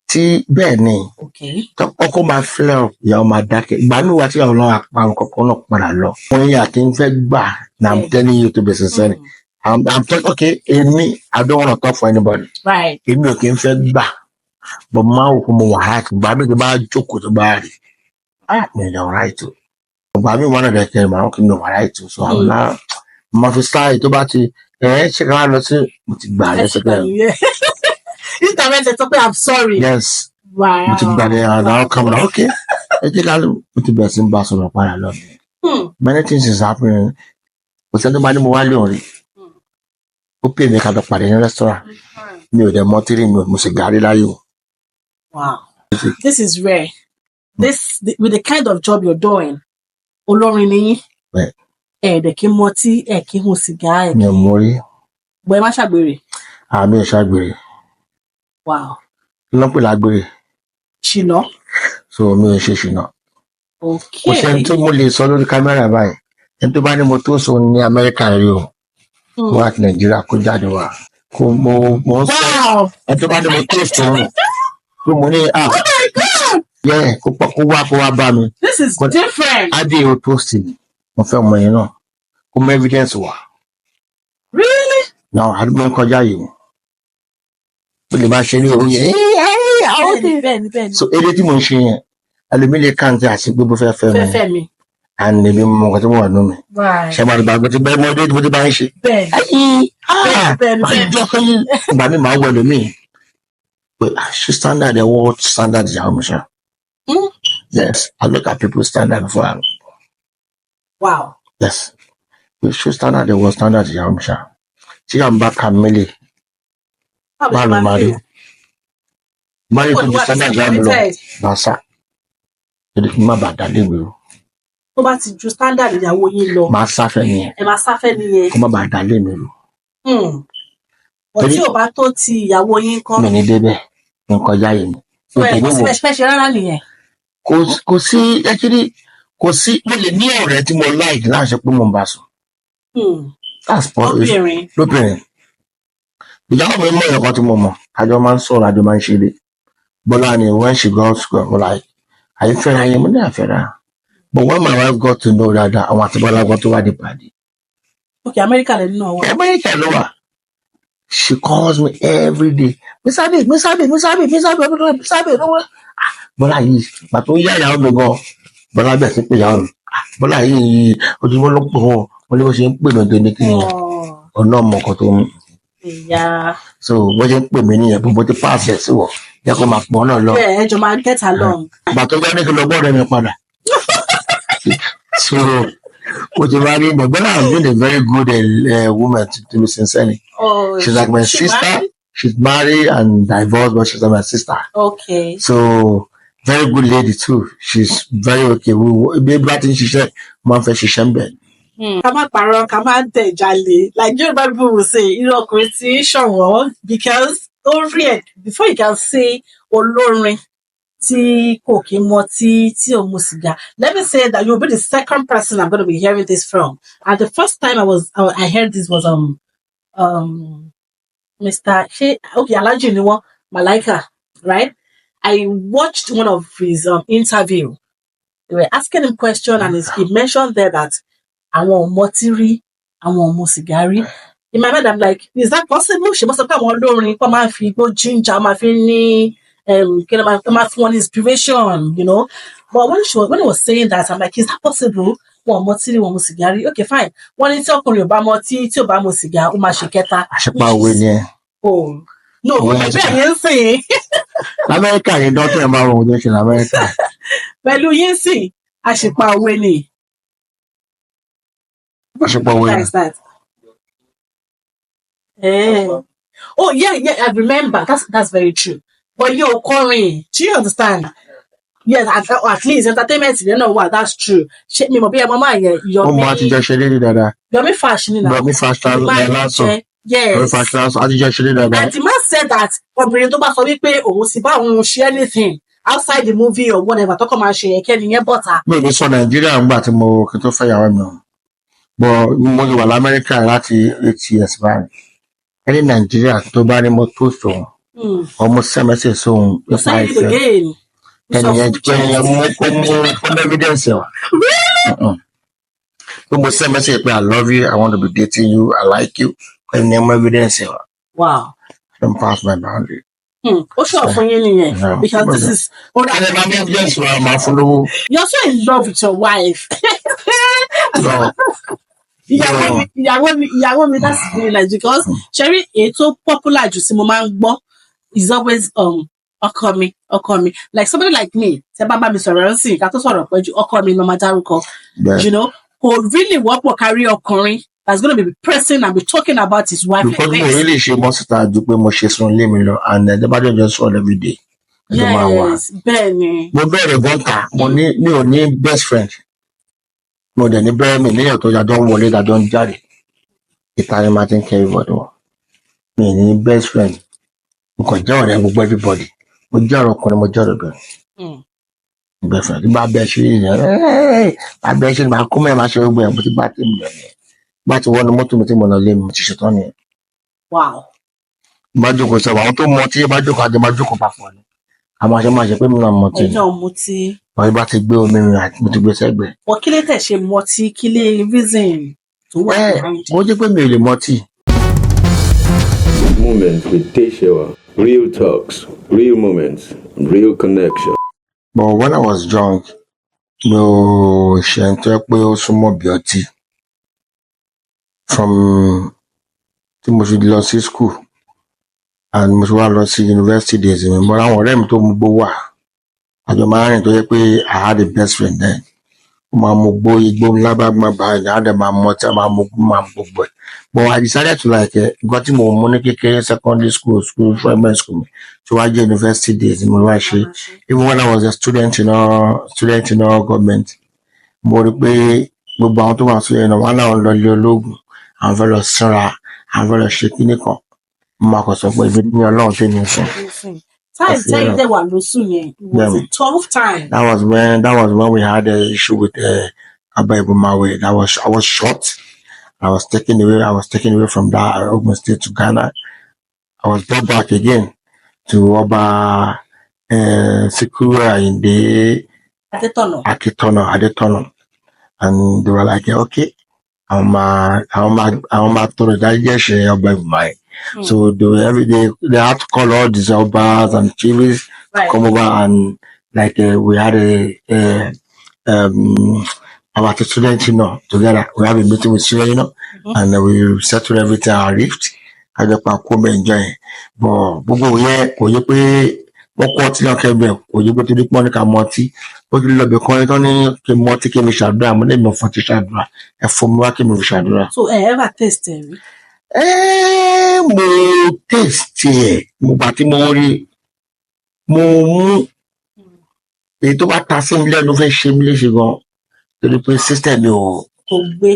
Ti bẹ́ẹ̀ni. Okay. Ọkọ máa flare ìyàwó máa dákẹ́. Ìgbà mi wá tí àwọn náà àparun kọ̀ọ̀kan náà padà lọ. Wọ́n yà kí n fẹ́ gbà. Now I'm telling you to be sincere. I'm talking, okay, I don't want to talk for anybody. Right. Èmi ò kí n fẹ́ gbà. But máa wò fún mo wà á. Ìgbà mi kì í bá jókòó tó bá rí. Mi ò right to. Ìgbà mi wọ́n náà dẹ̀ kẹ́rin màá kí n lọ wà right to. So àwọn náà máa fi sáà tó bá ti ṣe ká lọ sí mo ti gbà lẹ́sẹ̀ kẹ́rin. I'm sorry. Yes. Wow. Now come on. Okay. Many things is happening. But somebody more only. Okay, make a party in a restaurant. Me the motoring wow. This is rare. With the kind of job you're doing. Olorini. The kimoti, kimusiga. Mori. Boy, ma shagbere. Me shagbere. Wow. Lọ́pọ̀ lágbèrè. Ṣìnà. So mi ò ṣe ṣìnà. Okay. Kò sẹ́ni tó mo lè sọ lórí kámẹ́rà báyìí. Ẹni tó bá ní mo tó sọ ní Amẹ́ríkà rí o. Wọ́n àti Nàìjíríà kó jáde wá. Kò mo ń sọ. Ẹni tó bá ní mo tó sọ rẹ̀. Kó mo ní oh my God. Yeah, kó wá bá mi. This is different. Adé o tó sí ni. Mo fẹ́ mọ yẹn náà. Kó mọ evidence wá. Really? Now, àdúgbò ń kọjá yìí. Lè máa ṣe ní orí yẹn. So eré tí mo ń ṣe yẹn ẹlòmílẹ̀ kàǹtì àti gbogbo fẹ́ mi and èmi mọ nǹkan tí mo wà nù mí ṣe máa gbàgbé tí bẹ́ẹ̀ mọ́dé tí mo ti bá ń ṣe. Ìgbà mi máa wọ ẹlòmíì pé ṣe standard ẹ̀ world standard ìyàwó mi ṣá. Yes, I look at people's standard before I. Wow. Yes, ṣe standard ẹ̀ world standard ìyàwó mi ṣá. Tí à ń bá kà mí lè. Mari to the standard ìyàwó lọ bá sá. Èdè kí n má bàa dálé mi o. Tó bá ti ju standard ìyàwó yín lọ. Máa sáfẹ́ nìyẹn. Ẹ máa sáfẹ́ nìyẹn. Kó má bàa dálé mi o. Tí ò bá tó ti ìyàwó yín kọ́. Mi ní débẹ̀ nǹkan yá yìí ni. Kò sí special rárá nìyẹn. Kò sí actually kò sí mo lè ní ọ̀rẹ́ tí mo like láṣẹ pé mo ń bá sùn. That's possible. Lóbìnrin. ìyàwó mi mọ̀ ẹ̀kọ́ tí mo mọ̀ àjọ máa ń sọ̀rọ̀ àjọ máa ń ṣeré Bọ́lá ni when she got school I'm like àyè fẹ́ra yẹn mo ní àfẹ́ra but when my wife got to know that àwọn àti Bọ́lá gbọ́ tó wá di pàdé Okay, America lẹ́nu náà wà. America ló wà she calls me every day Mr. Abe lọ́wọ́ Bọ́lá yìí pàtó yá ìyàwó mi gan Bọ́lá bẹ̀ sí pé ìyàwó mi Bọ́lá yìí ojúmọ́ ló pọ̀ wọ́n ní bó ṣe ń pè mí ní kí ọ̀nà ọmọ kan tó ń so bó ṣe ń pè mí nìyẹn bó ti pàṣẹ sí wọ̀ yẹ kó máa pọ̀ náà lọ. ẹ jọ máa get along. Bàtọ́ bá ní kí lọ gbọ́dọ̀ mi padà. So mo ti máa rí Bọ́lá has been a very good woman to me sincerely. Oh, she's like my sister. Married? She's married and divorced, but she's like my sister. Okay. So very good lady too. She's very okay. Bí bá ti ń ṣiṣẹ́, máa ń fẹ́ ṣiṣẹ́ ń bẹ̀. Ká má parọ́, ká má tẹ̀ jalè. Like Yoruba people will say, irú ọkùnrin tí ṣọ̀wọ́n because ó rí ẹ̀ before you can say olórin tí kò kí mọ tí ò mu sìgá. Let me say that you'll be the second person I'm going to be hearing this from. And the first time I heard this was Mr. Alhaji ni wọ́n, Malaika, right? I watched one of his interview. They were asking him question and he mentioned there that àwọn ọmọ tí rí àwọn ọmọ sìgárì in my mind I'm like is that possible ṣe mọ́ sọ pé àwọn olórin kọ́ máa fi igbó ginger máa fi ní kí ló máa fún wọn ní inspiration you know but when he was saying that I'm like is that possible wọn ọmọ tí rí wọn mu sìgárì okay fine wọn ní tí ọkùnrin ò bá mọ tí ò bá mu sìgá ó máa ṣe kẹta. àṣepá òwe ni ẹ. oh no bẹ́ẹ̀ yẹn ń sìn. lamẹ́ríkà yìí dọ́tún ẹ̀ máa rò wọ́n tó ṣe lamẹ́ríkà. pẹ̀lú yín sìn àṣepá òwe ni. Like that. Oh yeah, I remember. That's very true. But you're calling. Do you understand? Yes, at least entertainment. You know what? That's true. Shit me, be a mama. You're me. You're me fashion. You're me fashion. Yes. I just said that. And the man said that. Obìnrin tó bá sọ wípé òun sì bá òun share anything outside the movie or whatever. Tó kọ́ máa ṣe ẹ̀kẹ́ nìyẹn bọ́ta. Mi ò ní sọ Nàìjíríà ńgbà tí mo kí tó fẹ́ yàwó mi. But mo ti wà l'Amẹ́ríkà láti 8 years báyìí. Ẹni Nàìjíríà tó bá ní mo tó sòun. Ọmọ sẹ́mẹ́sì sóun nípa ìfẹ́. Ẹnìyẹn mú evidence wa. Tó mo sẹ́mẹ́sì pé I love you, I want to be dating you, I like you. Ẹnìyẹn mú evidence wa. Wow. Don't pass my boundary. Ó ṣọ̀ fún yín nìyẹn. Because this is. You're so in love with your wife. No. ìyàwó mi that's really nice because Sherry ètò popular jù sí mo máa ń gbọ́ is always ọkọ mi like somebody like me tẹ bá mi sọ̀rọ̀ sí ká tó sọ̀rọ̀ pẹ̀jú ọkọ mi ló máa dárúkọ you know kò really wọ́pọ̀ kárí ọkùnrin that's gonna be pressing and be talking about his wife. Because mo really ṣe mọ́sítà ju pé mo ṣe sun lé mi lọ and everybody just fall every day. Yes bẹ́ẹ̀ ni. Mo bẹ̀rẹ̀ bọ́ǹkà mi ò ní best friend. Mo dẹ̀ ní bẹ́ẹ̀ mi níyàn tó yàjọ́ ń wọlé dájọ́ ń jáde. Ìta ni máa ti ń kẹ́ everybody wọn. Mi ní best friend. Mo kàn jẹ́ ọ̀rẹ́ gbogbo everybody. Mo jẹ́ ọ̀rọ̀ ọkùnrin, mo jẹ́ ọ̀rọ̀ obìnrin. Best friend. Bí bá bẹ́ẹ̀ ṣe yẹn, bá bẹ́ẹ̀ ṣe máa kó mẹ́rin máa ṣe gbogbo ẹ̀ mo ti bá ti mú ẹ̀. Bá ti wọ́n ní mọ́tò mi tí mo lọ lé mi, mo ti ṣetán nìyẹn. Wow. Bá jókòó sọ, àwọn tó mọ tí bá jókòó àjọ máa jókòó papọ̀ ni. A máa ṣe pé mi náà mọ tí. Ẹ̀jọ̀ mu tí. Wọ́n bá ti gbé omi mi àti mo ti gbé sẹ́gbẹ̀ẹ́. Wọ́n kí lè tẹ̀ ṣe mọtí kí lè reason tó wà behind. Mo jẹ́ pé mi ò lè mọtí. Moments with Teshewa. Real talks, real moments, real connection. But when I was drunk, mi ò ṣe ń tẹ́ pé ó súnmọ́ bí ọtí. From tí mo ti lọ sí school and mo ti wá lọ sí university days mi, mo ráwọn ọ̀rẹ́ mi tó mú gbó wà. Àjọ máa rìn tó yẹ pé I had a best friend then. Ó máa mú gbó igbó lábàgbà báyìí, á dẹ̀ máa mọ tí a máa mú gbogbo ẹ̀. But I decided to like nǹkan tí mo mú ní kékeré secondary school, primary school mi. So wá jẹ́ university days mo wá ṣe. Even when I was a student in our government, mo rí pé gbogbo àwọn tó wà sí ẹ̀nà wọn náà lọ lé ológun, àwọn fẹ́ lọ sinra, àwọn fẹ́ lọ ṣe kíní kan. Mo máa kàn sọ pé ibi ní Ọlọ́run tí mi sùn. Time tell they were losing it. It was a tough time. That was when we had an issue with ABBEY. I was shot. I was taken away from that Ogun State to Ghana. I was brought back again to Oba Sikuru Ayinde Adetono. And they were like, okay, I'm tọrọ ìdáríjì ẹ̀ṣẹ̀ ọba Ìgbìmọ̀. So every day they had to call all these obas and chiefs to come over, and like we had our students, together. We have a meeting with students, and we settle everything, our rift. I just come enjoy. But gbogbo yẹn kò yẹ pé wọ́n kọ́ ọtí náà kẹ́bẹ̀, kò yẹ pé torí pọ́n ní ká mọ ọtí. Ó ti lọ bẹ̀ kọ́ ẹ tán ní kí n mọ ọtí kí mi ṣàdúrà, mo lè mọ̀ fún ti ṣàdúrà. Ẹ fún mi wá kí mi fi ṣàdúrà. So ever taste rí? Mo taste ẹ̀, mo gbà tí mo rí, mo mú èyí tó bá ta sí mi lẹ́nu fẹ́ ṣe mí léṣe gan, torí pé system mi ò gbé.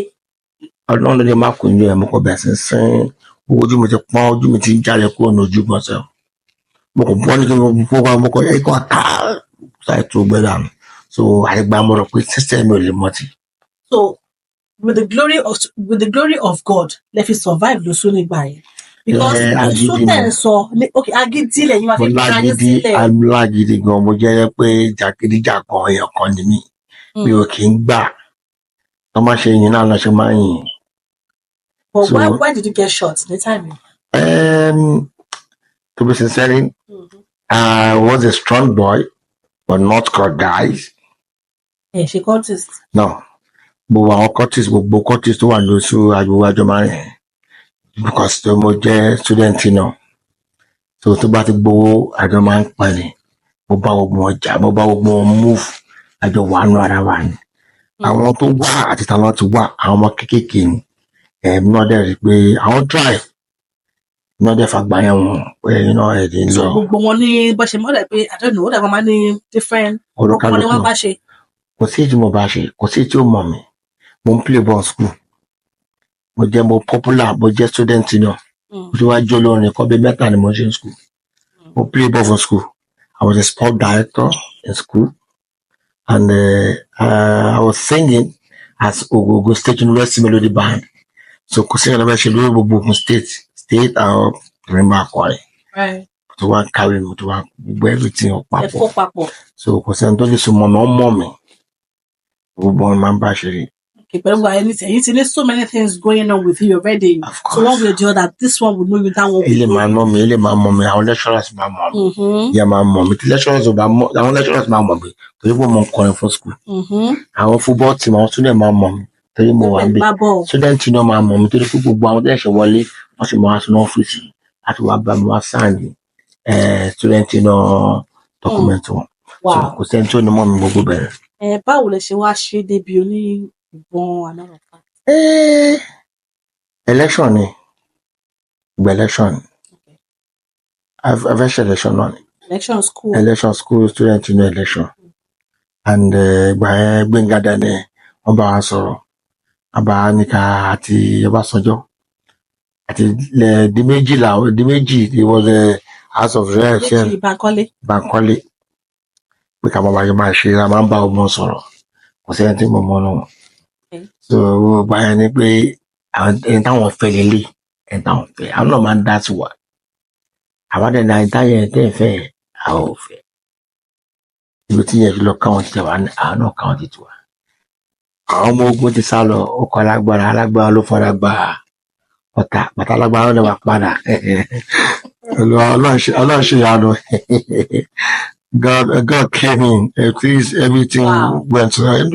Ọlọ́run lè má kò ní ẹ̀, mo kọ̀ bẹ̀rẹ̀ sí sín, ojú mi ti pọ́n, ojú mi ti ń jáde kúrò ní ojú gbọ̀nsẹ̀. Mo kò bọ́ ní kí mo kọ́ ẹ̀kọ́ ta ṣáà tó gbẹ dànù. So àìgbà mo rò pé system mi ò lè mọtí. So with the glory of God, let it survive lóṣù nígbà yẹn. Because lóṣù tẹ̀ ń sọ, okay, agídí lẹ́yìn wá fi káyé sílẹ̀. Mo lágídí gan, mo jẹ́ pé jàgídíjàgan èèyàn kan ni mí. Mi ò kì í gbà. Wọ́n máa ṣe yìn náà lọ ṣe máa ń yìn. But why did you get shot the time? To be sincere, I was a strong boy, but not called guys. Yeah, she cultist. No. Gbogbo cultist tó wà lóṣù àjò máa ń rìn. Because tó mo jẹ́ student náà. So tó bá ti gbowó àjọ máa ń pàdé. Mo bá gbogbo wọn jà, mo bá gbogbo wọn move, àjọ wà nù ara wa ni. Àwọn tó wà àti tàwọn ti wà, àwọn ọmọ kéékèèké ni. Náà dẹ̀ rí pé àwọn drive. Náà dẹ̀ fàgbà yẹn wọn pé ẹ̀dín lọ. So gbogbo wọn ní bó ṣe mọ́lẹ̀ pé I don't know, ó dàgbà máa ní different. Orúkọ ni wọ́n bá ṣe. Kò sí tí mo bá ṣe, kò sí tí ó mọ̀ mí. Mo ń play ball school. Mo popular, mo jẹ́ student náà. Mo ti wá jó lórin kọ́ bí mẹ́ta ni mo ṣe ń school. Mo play ball for school. I was a sport director in school. And I was singing as Ogun State University Melody Band. So kò sí ẹ̀rọ bẹ́ẹ̀ ṣe lórí gbogbo Ogun State and remember Akwa. Right. To one carry me, to one everything up. Papọ̀. So kò sí ẹni tó lè so mọ̀ mi. Gbogbo ọmọ máa ń bá ṣe rí. Okay, but there's so many things going on with you already. Of course. So one will do that. This one will know you, that one will Ilé máa mọ̀ mi, àwọn lecturers máa mọ̀ mi. Ìyá máa mọ̀ mi, tí lecturers máa mọ̀ mi, torí pé mo ń kọrin fún school. Àwọn football team, àwọn student máa mọ̀ mi, torí mo wà níbí. Student náà máa mọ̀ mi, torí pé gbogbo àwọn tẹ̀sẹ̀ wọlé, wọ́n sì máa sún ọ́fíìsì láti wá bá mi wá sáàni student náà document wọn. So kò sẹ́ni tí ó ní mọ̀ mi gbogbo bẹ̀rẹ̀. Báwo lẹ ṣe wá ṣe débi oní ìbọn àlọ́rọ̀fà? Election ni. Election. I've election náà ni. Election school student in election. And Gbẹ̀ngà Daniel wọ́n bá wa sọ̀rọ̀. Àbá Níkà àti Ọbásanjọ́. Àti di méjì, it was a House of Reps. Bankole. Pé ká máa ṣe ra máa ń bá ọmọ sọ̀rọ̀. Kò sí ẹni tí mo mọ̀ náà. So gbogbo àyàn ni pé ẹni táwọn fẹ́ lélẹ̀, ẹni táwọn fẹ́, àwọn náà máa ń dá sí wa. Àwọn àdéhùn náà ìdáyẹ̀ tẹ́ fẹ́ àwọn ò fẹ́. Ibi tí yẹn fi lọ káwọn ti tẹ̀ wá ní àwọn náà káwọn ti tù wá. Àwọn ọmọ ogun ti sá lọ, ọkọ̀ alágbára ló fọ́ra gba ọ̀tá, bàtà alágbára ló wà padà. Ọlọ́run ṣe ìyanu. God came in, at least everything went right.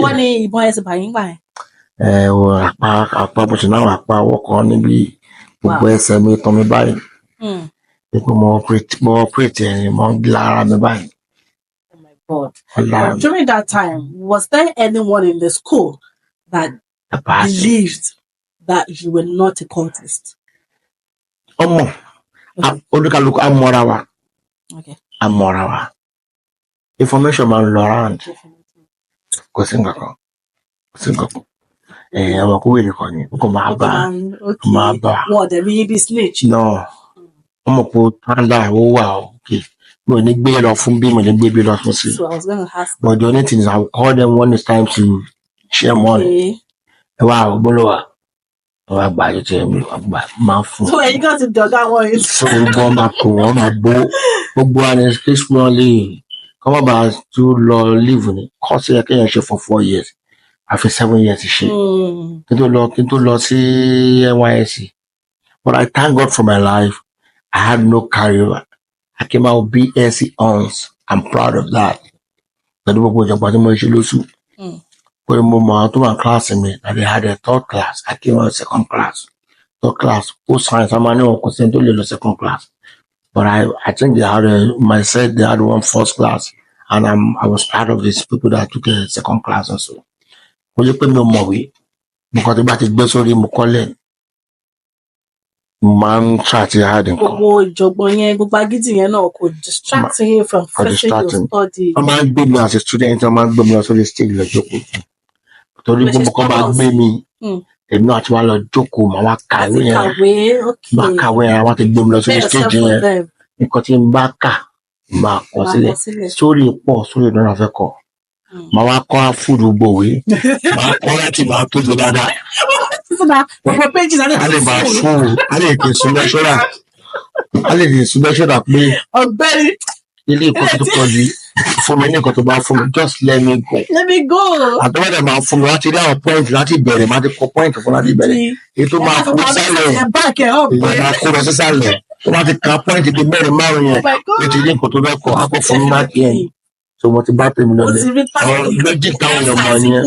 Wọ́n ní ìbọn ẹsẹ̀ bàyín gbà yẹn. Àpá bó ṣe náà àpá ọkọ̀ níbi gbogbo ẹsẹ̀ mi tán mi báyìí. Pé mo operate ẹ̀yìn mọ́ lára mi báyìí. Oh my God. During that time, was there anyone in the school that believed that you were not a cultist? Olúkálùkù amọ̀ra wa. Amọ̀ra wa. Information máa ń lọ around. Kò sí nǹkan kan. Àwọn kó wèrè kan ni. Ó kò máa bá. Wọ́n dẹ̀ rí ibi snitch. No. Wọ́n mọ̀ pé panda ó wà okay. Mi ò ní gbé lọ fún bí mo ní gbé lọ fún sí. So I was going to ask. But the only thing is I will call them when it's time to share money. Ẹ wá ògbóló wa. wọ́n gbà yìí tí mi wọ́n gbà máa fún. So you got to do that one. So gbogbo máa kó wọn máa bó gbogbo wa ní space wọn lè kọ́ má bàa tó lọ leave ni kọ́ọ̀sì yẹ kéèyàn ṣe for 4 years àfi 7 years ṣe kí n tó lọ sí NYSC. But I thank God for my life. I had no career. I came out BSc honors. I'm proud of that. Pẹ̀lú gbogbo ìjọba tí mo ṣe lóṣù. Pé mo mọ àwọn tó wà class mi and they had a third class. I came out second class. Third class. Post science, I'm an kò sí tó lè lọ second class. But I think they had they had one first class. And I was proud of these people that took a second class also. Mo jẹ́ pé mi ò mọ̀wé. Mo kàn tí bá ti gbé sórí mo kọ́lẹ̀. Mo máa ń ṣàti hard nǹkan. Gbogbo ìjọ̀gbọ̀n yẹn, gbogbo agídí yẹn náà kò distract him from finishing your study. Wọ́n máa ń gbé mi as a student, wọ́n máa ń gbé mi lọ sórí stage lọ jókòó. Torí gbogbo kan bá gbé mi, èmi náà ti wá lọ jókòó, màá wá kàwé yẹn. Màá kàwé yẹn, wọ́n ti gbé mi lọ sórí stage yẹn. Nǹkan tí n bá kà, màá kọ sílẹ̀. Sórí pọ̀ sórí ìdáná fẹ́ kọ. Màá wá kọ́ fúdù gbòwé. Màá kọ́ láti máa tóbi dáadáa. A lè máa fún a lè kí n sún lẹ́ṣọ́rà. A lè kí n sún lẹ́ṣọ́rà pé ọ̀gbẹ́ni ilé ìkọ́ tó pọ̀ jù fún mi ní nǹkan tó bá fún mi just let me go. Let me go. Àtọ́wọ́dẹ̀ máa fún mi láti rí àwọn point láti bẹ̀rẹ̀ máa ti kọ point fún láti bẹ̀rẹ̀. Ètò máa fún sálẹ̀ ìgbàgbà kó lọ sí sálẹ̀. Ó máa ti ka point bí mẹ́rin márùn yẹn. Ètò ilé nǹkan tó fẹ́ kọ akọ fún mi láti ẹ̀. So mo ti bá tèmi lọlẹ̀. Àwọn lójì táwọn èèyàn mọ̀ nìyẹn.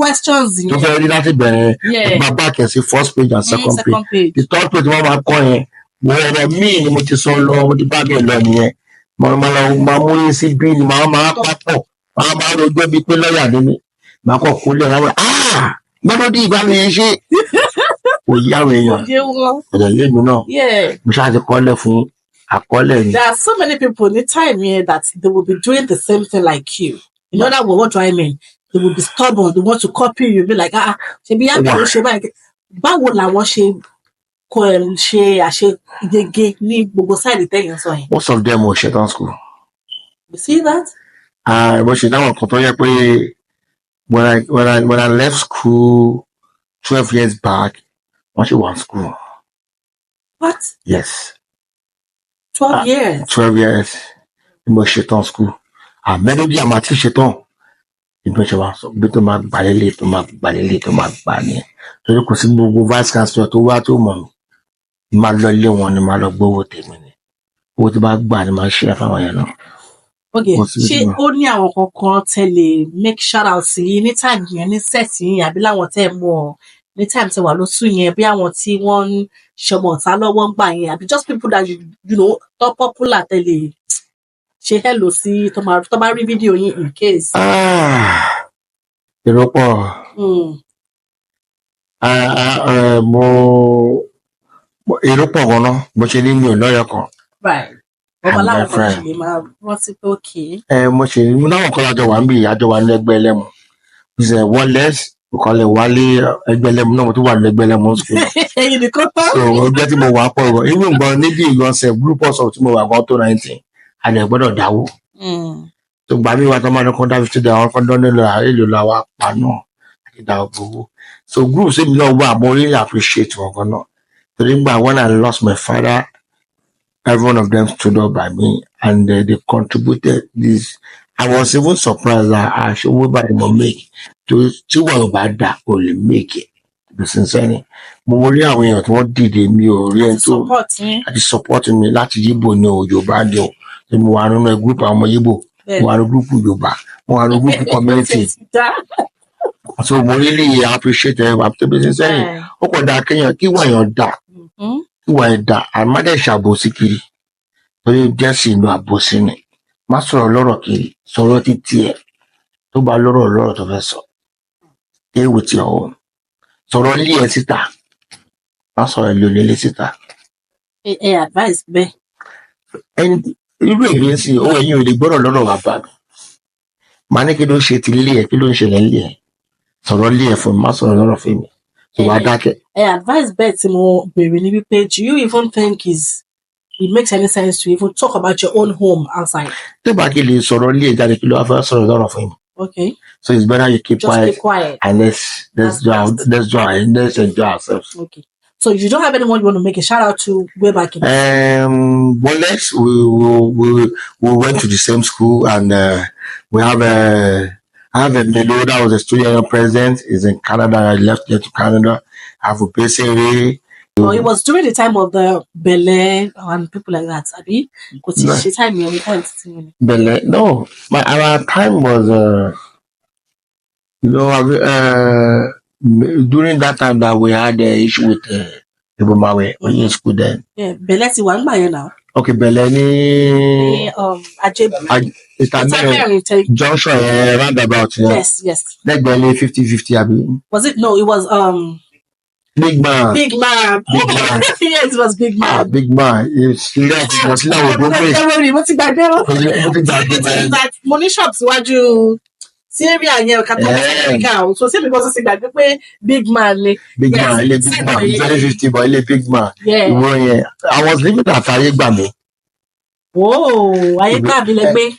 Tó fẹ́ rí láti bẹ̀rẹ̀ máa bá kẹ̀ sí first page and second page. The third page wọ́n máa kọ́ yẹn. Mo ọ̀rọ̀ míì ni mo ti sọ lọ, mo ti bá bẹ̀ lọ nìyẹn. Máa mú yín sí bí ni máa papọ̀. Máa rojọ́ bíi pé lọ́ọ̀yà ni mí. Màá kọ̀ kúlẹ̀ láwọn gbọ́dọ̀ dí ìbá mi yẹn ṣe. Kò yí àwọn èèyàn. Ọ̀dọ̀ yé mi náà. Mo ṣáà ti kọ́lẹ̀ fún àkọọ́lẹ̀ ni. There are so many people in the time here that they will be doing the same thing like you. In other words, what do I mean? They will be stubborn. They want to copy you. Be like, ṣebí yàtọ̀ ló ṣe báyìí. Báwo làwọn ṣe àṣeyege ní gbogbo sáìdì tẹ̀yìn sọ yẹn? Most of them were ṣetán school. You see that? Mo ṣe dáwọn kan tó yẹ pé when I left school 12 years back, wọ́n ṣì wà ní school. What? Yes. 12 years? 12 years. Mo ṣetán school. Melody àmà tí ṣetán. Ìgbọ́n ṣe wá sọ bí tó máa gbàlélé tó máa gbà ní. Torí kò sí gbogbo vice chancellor tó wá tó mọ̀ mi. Máa lọ ilé wọn ni máa lọ gbówó tèmi ni. Owó tí bá gbà ni máa ṣe fáwọn yẹn náà. Okay, ṣé ó ní àwọn kankan tẹ́lẹ̀ make shout out sí ní time yẹn ní set yẹn àbí láwọn tẹ́ mọ̀ ní time tẹ́ wà lóṣù yẹn bí àwọn tí wọ́n ń ṣọmọ ọ̀tá lọ́wọ́ ń gbà yẹn àbí just people that you know tó popular tẹ́lẹ̀ ṣe hello sí tó máa rí fídíò yín in case. Èrò pọ̀. Èrò pọ̀ gan-an bó ṣe ní mi ò lọ́yọ̀ kan. Right. Ọmọ láwọn kan ṣe lè máa rántí pé òkè. Mo ṣe ní láwọn kan lájọ wà ń bì àjọ wà ní ẹgbẹ́ ẹlẹ́mu. Ṣé wọ́n lẹ́sì ìkọlẹ̀ wálé ẹgbẹ́ ẹlẹ́mu náà mo tún wà ní ẹgbẹ́ ẹlẹ́mu school. Ẹyin nìkan tán. So ọjọ́ tí mo wà pọ̀ rọ̀ inú ìgbọ́n níbi ìgbọ̀nsẹ̀ group of tí mo wà gan tó 19 àlẹ́ gbọ́dọ̀ dáwó. So gbà mí wá tó máa lọ́kọ́ dá $50 àwọn kan dán nílò èlò làwọn apá náà àti dáwó gbowó. So group sẹ́mi náà wà mo really appreciate wọn gan náà. Torí gbà when I lost my father, every one of them stood up by me and they contributed this. I was even surprised that I should by the make to see what about that only make it. To be sincere, mo rí àwọn èèyàn tí wọ́n dìde mi ò rí ẹni tó àti support mi láti Yíbò ní Yorùbá ní o. Mo wà nínú group àwọn ọmọ Yíbò, mo wà nínú group Yorùbá, mo wà nínú group community. So mo really appreciate them. To be sincere, ó kàn dá kéèyàn kí wọ́n èèyàn dá. Ìwà ẹ̀dá àmàdé ṣàbòsí kiri torí jẹ́sì inú àbòsí ni má sọ̀rọ̀ lọ́rọ̀ kiri sọ̀rọ̀ títí ẹ̀ tó bá lọ́rọ̀ tó fẹ́ sọ stay with your own sọ̀rọ̀ ilé ẹ̀ síta má sọ̀rọ̀ ìlú nílé síta. Advice bẹ́ẹ̀. Irú èyí ń sìn owó ẹ̀yìn ò lè gbọ́dọ̀ lọ́rọ̀ bàbá mi màá ní kí ló ṣe ti ilé ẹ̀ kí ló ń ṣẹlẹ̀ ilé ẹ̀ sọ̀rọ̀ ilé ẹ̀ fún mi má sọ̀rọ̀ lọ́rọ̀ fún mi. So advice bẹ́ẹ̀ tí mo béèrè ní wípé do you even think it makes any sense to even talk about your own home outside? Tó bá kí lè sọ̀rọ̀ ilé ìjáde kí ló wá fẹ́ sọ̀rọ̀ lọ́rọ̀ fún mi. Okay. So it's better you keep quiet keep quiet and let's enjoy ourselves. Okay. So you don't have anyone you want to make a shout out to way back in? Wallace, we went to the same school, and we have I have a Melo that was a student president. Is in Canada. I left there to Canada. I have a PCA. Oh, it was during the time of the Belen and people like that. Abi, because time we went. Belen, no, our time was during that time that we had the issue with Ibumawe when in school then. Yeah, Belen is one by now. Okay, Belen. Junction roundabout. Yes. Like Belen 50-50, Abi. Was it? No, it was Big man. Big man. Yes, it was Big man. Big man. It's that money shops were you? Syria and so say because it's like big man. Big man, very 50, but big man. Yeah. I was living at Ayegbami. Oh, Ayegbami legbe.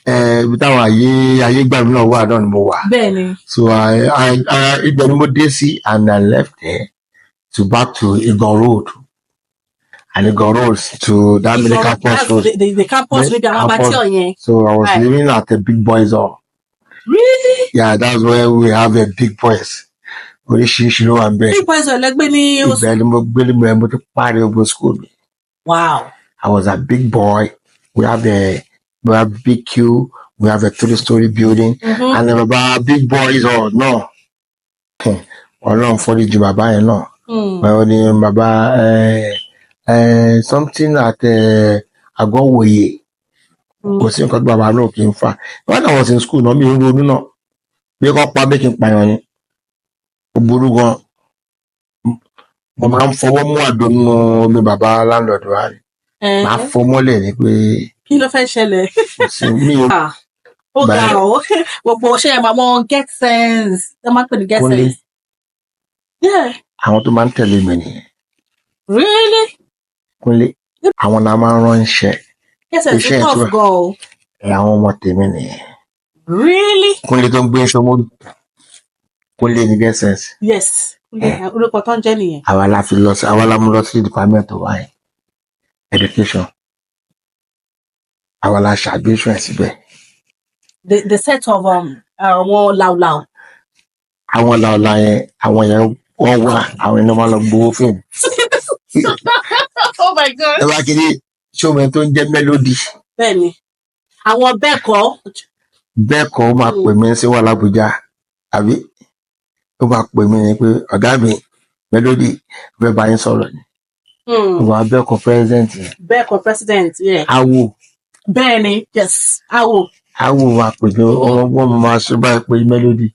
Without Ayegbami no wa don mo wa. Bẹ́ẹ̀ni. So I and I left there to back to Ogun Road. And Ogun Road to that many campus road. The campus maybe campus. So I was living at the big boys hall. Really? Yeah, that's where we have a big boys. Big boys are like school. Wow. I was a big boy. We have big queue. We have a 3-story building. And then about big boys or no. Or no, for the Jibaba and no. Something at Agowe. Was in Baba no came far. When I was in school, no me no. We got public by Burugon. I'm for one more, I don't know me Baba landlord right. My formal Kilo feshele. Okay. Well, share my mom get sense. The man could get sense. Yeah. I want to man tell you many. Really? I want to man run share. Yes, it's a tough goal. I want to many. Really? Don't bring some in get sense. Yes. Look what on Jenny. I will have to lose. I will have lost the department of education. I will have insurance. The set of more loud. I want loud line. I want I will normal go film. Oh my God. Like it show me to get melody. Benny. I want Beko ma pè mí sí wà l'Abuja. Àbí ó bá pè mí ní pé ọ̀gá mi melody fẹ́ bá yín sọ̀rọ̀ ni. Wà Beko president. Yeah. Awo. Benny, yes. Awo wà pè mí wọ́n máa ṣe báyìí pé melody.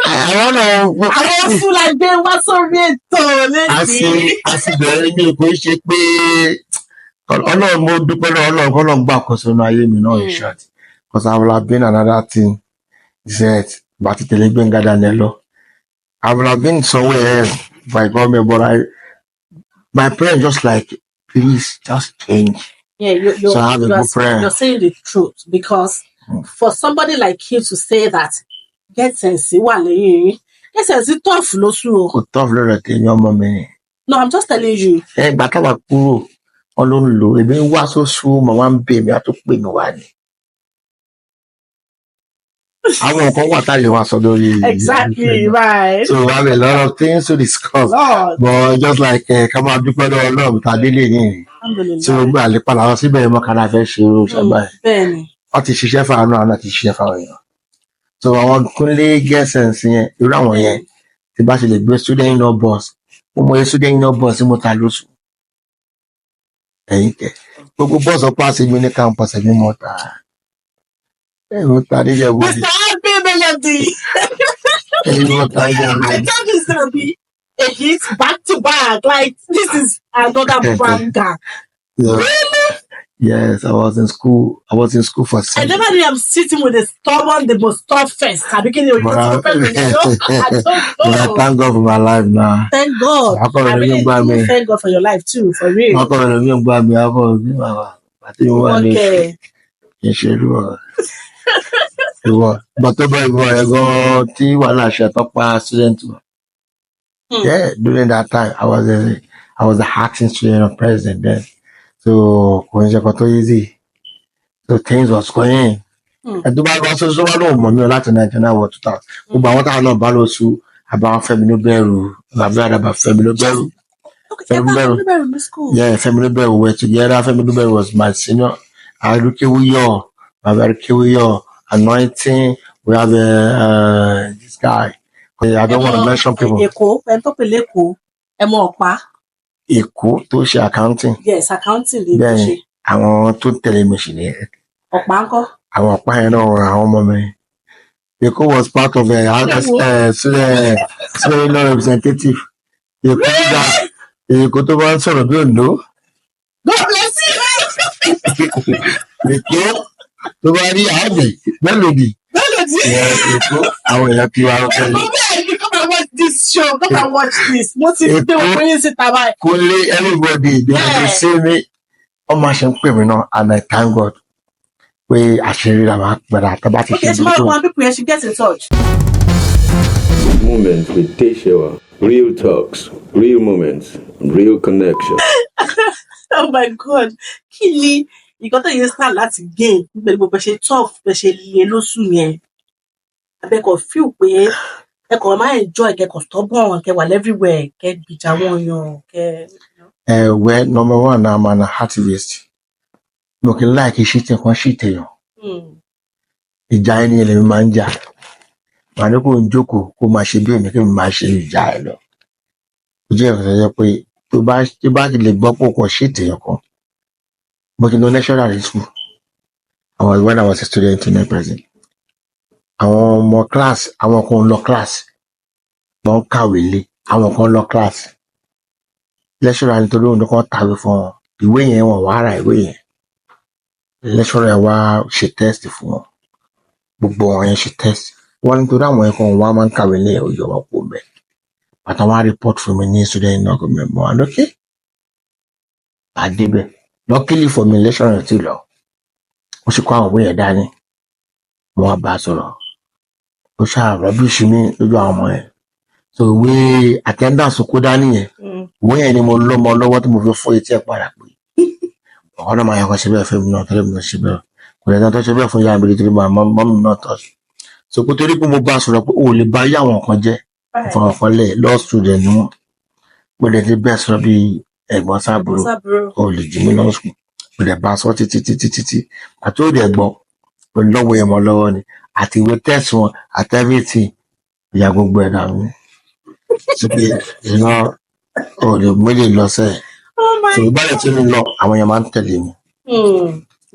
Àwọn fún la gbé wá sórí ètò lẹ́sìn. A sì bẹ̀rẹ̀ ní ìpò ṣe pé Ọlọ́run mo dúpẹ́ lọ́wọ́ Ọlọ́run gbà àkóso ní ayé mi náà in short. Because I would have been another thing. He said, but it will be Gadanello. I would have been somewhere else by government, but my parents just like, please just change. Yeah, so I have a good prayer. You're saying the truth because for somebody like you to say that, get sense, tough, No, I'm just telling you. Exactly, right. So we have a lot of things to discuss. Lord. But just like come on, do better Lord, so we are the power see be mo kana fe se o saba. Bẹ́ẹ̀ni. O ti ṣiṣẹ́ fa anu ana ti ṣiṣẹ́ fa èèyàn. So àwọn kunle get sense yẹn, irú àwọn yẹn tí bá ṣe lè gbé student union bus. Mo student union bus mo ta lóṣù. Ẹ̀yin ke. Gbogbo bus o pass mi ní campus mi mo ta. Mr. Happy Melody. I thought this is gonna be a hit back to back. Like this is another banger. Yeah. Really? Yes, I was in school for 7 years. I never knew I'm sitting with the most toughest. I don't know. Thank God for my life now. Thank God. Thank God for your life too, for real. Okay. But tí wàhálà ṣe tó pa student wa. Yeah, during that time, I was the acting student of president then. So, kò ń ṣe nǹkan tó easy. So things was going. And tó bá lọ sọ sọ wá lóun mọ̀ mí o láti 1999 wọ 2000. Gbogbo àwọn táwọn náà bá lọ sùn àbá Fẹ́mi ló bẹ̀rù, bàbá àdàbà Fẹ́mi ló bẹ̀rù. Fẹ́mi ló bẹ̀rù. Yeah, Fẹ́mi ló bẹ̀rù were together. Fẹ́mi ló bẹ̀rù was my senior. Adukewiyo, Bàbá Adukewiyo, Anointing. We have this guy. I don't want to mention people. Èkó, ẹni tó pè lÉkòó, ẹ mọ Ọ̀pá. Èkó tó ṣe accounting. Yes, accounting lè tó ṣe. Bẹ́ẹ̀ni, àwọn tó tẹ̀lé mi sì ni. Ọ̀pá ńkọ́? Àwọn Ọ̀pá yẹn náà were àwọn ọmọ mi. Èkó was part of student representative. Èkó tó bá ń sọ̀rọ̀ bí Oǹdó. God bless you. Èkó tó bá rí àgbẹ̀ Melody. Èkó àwọn èèyàn ti wá rọ́pẹ́. Come and watch this show. Come and watch this. Mo ti dé òpin yín síta báyìí. Kúnlé everybody they say me. Ọmọ ṣe ń pè mí náà and I thank God pé àṣírí la máa pẹ̀lú àtàbá ti ṣe Okay, small one people should get in touch. Moments with Teshewa. Real talks, real moments, real connection. Oh my God. Kí ni nǹkan tó yẹ sá láti gain pẹ̀lú bó ṣe tough bó ṣe lè lóṣù yẹn? Abẹ́kọ̀ feel pé ẹ̀kọ́ máa enjoy kẹ́kọ̀ọ́ stubborn kẹwà everywhere kẹ́ gbìjà wọn yan kẹ́. Well, number one, I'm an activist. Mo kì í like shit kan shit èèyàn. Ìjà ẹni ẹlẹ́mi máa ń jà. Màá ní kó ń jókòó kó máa ṣe bí èmi kí mi máa ṣe ìjà ẹ lọ. Ó jẹ́ ìrọ̀lẹ́ pé tó bá ti lè gbọ́ pé kò shit èèyàn kan. Mo ti lọ lecturer in school. When I was a student in the present. Àwọn ọmọ class, àwọn kan lọ class. Wọ́n kàwé lé, àwọn kan lọ class. Lecturer nítorí òun kan tàwé fún wọn. Ìwé yẹn wọ́n wá ra ìwé yẹn. Lecturer wá ṣe test fún wọn. Gbogbo wọn yẹn ṣe test. Wọ́n nítorí àwọn ẹ̀kọ́ wọn máa ń kàwé lé ọjọ́ wọn kò bẹ̀. Bàtà wọn report fún mi ní student náà kò mẹ́mọ́ and okay. Àdébẹ̀. Luckily for me, lecturer ti lọ. Ó sì kó àwọn ìwé yẹn dání. Mo wá bá a sọ̀rọ̀. Ó ṣáà rubbish mi lójú àwọn ọmọ yẹn. So ìwé attendance kó dání yẹn. Ìwé yẹn ni mo lọ́mọ lọ́wọ́ tí mo fi fọ́ etí ẹ̀ padà pé. Ọ̀kan náà máa yẹ kó ṣe bẹ́ẹ̀ fún mi náà tẹ́lẹ̀ mi náà ṣe bẹ́ẹ̀. Kò lè tán tó ṣe bẹ́ẹ̀ fún ìyá mi nítorí mọ́mí náà tọ́. So kó torí pé mo bá a sọ̀rọ̀ pé o lè bá yá àwọn kan jẹ́. Fún àwọn kan lẹ̀ law student ni wọ́n. Mo lè ti bẹ́ẹ̀ sọ bí ẹ̀gbọ́n sábúrò. O lè jí mi lọ sùn. Mo lè bá a sọ títí. Àti ó dẹ̀ gbọ́. Mo lọ́wọ́ yẹn mọ́ lọ́wọ́ ni. Àti ìwé test wọn àti everything. Ìyá gbogbo ẹ̀ dànù. So pé o lè méjì lọ sẹ́ẹ̀. So ìbálẹ̀ tí mi lọ àwọn èèyàn máa ń tẹ̀lé mi.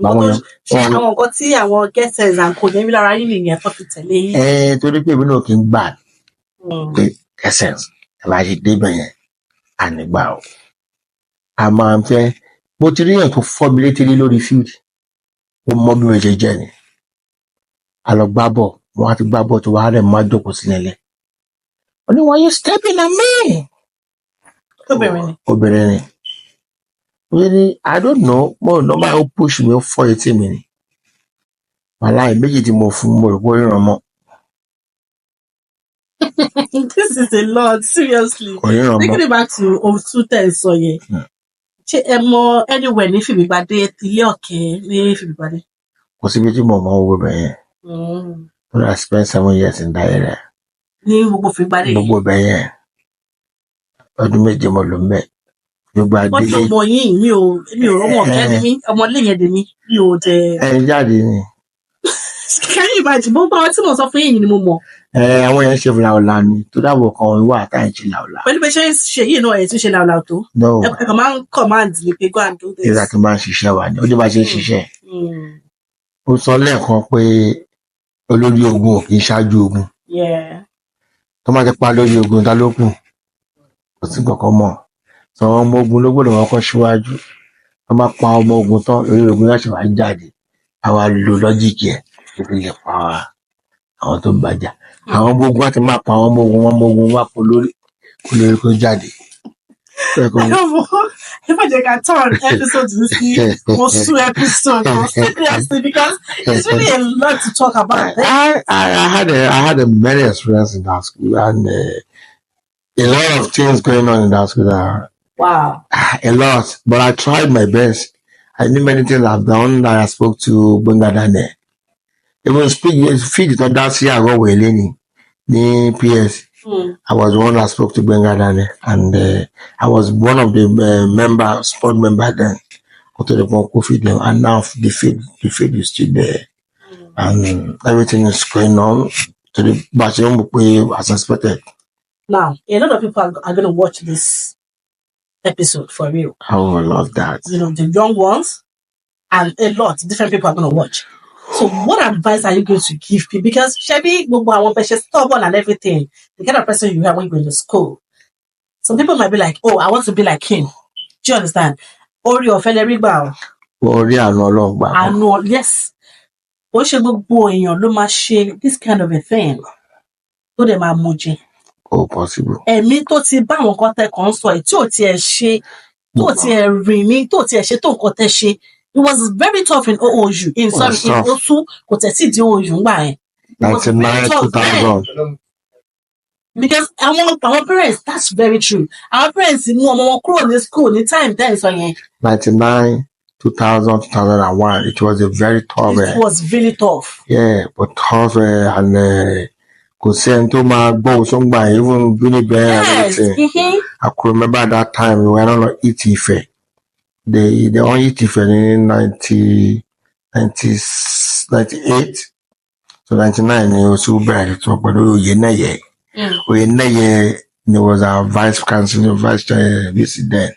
Àwọn nǹkan tí àwọn guests and kò ní rí lára yín nìyẹn tó fi tẹ̀lé yín. Torí pé èmi náà kì í gbà pé essence ẹ bá ṣe débẹ̀ yẹn ànígbà o. A máa ń fẹ́ mo ti rí èèyàn tó fọ́ mi létí lórí field. Mo mọ bí mo ṣe jẹ́ ni. A lọ gbá bọ̀ wọ́n á ti gbá bọ̀ tó wá rẹ̀ má jókòó sílẹ̀ lẹ̀. Ó ní why you stepping on me? Obìnrin ni. Really, I don't know. Mo no máa ń push mi ó fọ́ etí mi ni. Wàláì méjì tí mo fún mo rò pé ó ríran mọ́. This is a lot, seriously. Kò ríran mọ́. Taking it back to Oṣù tẹ̀ sọ yẹn. Ṣé ẹ mọ anywhere ní Fìbígbadé ilé ọ̀kẹ́ ní Fìbígbadé? Kò síbi tí mo mọ owó bẹ̀ yẹn. I spent 7 years in that area. Ní gbogbo Fìbígbadé. Gbogbo bẹ̀ yẹn. Ọdún méje mo lò mẹ́. Wọ́n ti mọ yín mi ò rọ́mọ ọ̀kẹ́ ni mí ọmọ ilé yẹn dè mí mi ò tẹ. Ẹ jáde ni. Kẹ́yìn ìbàjẹ́ gbogbo àwọn tí mo sọ fún yín ni mo mọ̀. Àwọn yẹn ṣe fúláwọlá ni tó dáàbò kan ìwà àtàyè ṣe làwọlá. Pẹ̀lú bẹ́ẹ̀ ṣe ń ṣe yìí náà ẹ̀ tún ṣe làwọlá tó. No. Ẹ̀kọ́ máa ń command ni pé go and do this. Ìgbà tí máa ń ṣiṣẹ́ wa ni ó dé bá ṣe ń ṣiṣẹ́. Ó sọ lẹ́ẹ̀kan pé olórí ogun ò kì í ṣáájú ogun. Tó máa ti pa lórí ogun ta ló kù kò sí kankan mọ́. Sọ àwọn ọmọ ogun ló gbọ́dọ̀ wọ́n kọ́ síwájú. Wọ́n máa pa ọmọ ogun tán lórí ogun láti wá jáde. Àwa lo lọ́jíìkì ẹ̀ tó fi lè pa àwọn tó ń bàjá. Àwọn ọmọ ogun láti máa pa àwọn ọmọ ogun wá kó lórí kó jáde. Ẹ má jẹ́ ká turn episode sí Oṣù episode seriously because it's really a lot to talk about. I had a many experience in that school and a lot of things going on in that school. Wow. A lot. But I tried my best. I knew many things I've done. I spoke to Bungadane. Even feed it on that year ago with Lenny. The PS. I was the one that spoke to Bungadane. And I was one of the sport member then. Go to the Bonko feed them. And now the feed is still there. And everything is going on to the bathroom as expected. Now, a lot of people are going to watch this episode for real. I would love that. You know, the young ones and a lot different people are going to watch. So, what advice are you going to give people? Because Chevy, one person stubborn and everything, the kind of person you have when you go to school. Some people might be like, "Oh, I want to be like him." Do you understand? Ori or Federer bow. Ori and long back. I know, yes. What should go in your loma share this kind of a thing? To them are muji. Oh, possible. Èmi tó ti bá àwọn kan tẹ́ kàn sọ tí ò tiẹ̀ ṣe tó tiẹ̀ rìn ní tó tiẹ̀ ṣe tó nǹkan tẹ́ ṣe. It was very tough in OOU. In Osu kò tẹ̀ sí di OOU ńgbà yẹn. 99, 2000. Because our parents, that's very true. Our parents mú ọmọ wọn kúrò ní school ní time then sọ yẹn. 99, 2000, 2001. It was a very tough. It was really tough. Yeah, but tough and kò sí ẹni tó máa gbọ́ òṣùngbà even Billy Bear and everything. I could remember at that time we were on Eat Ife. They on Eat Ife in 98. So 99 ni Osu bẹ̀rẹ̀ tó pẹ̀lú Oyeneye. Oyeneye was our vice chancellor, vice VC then.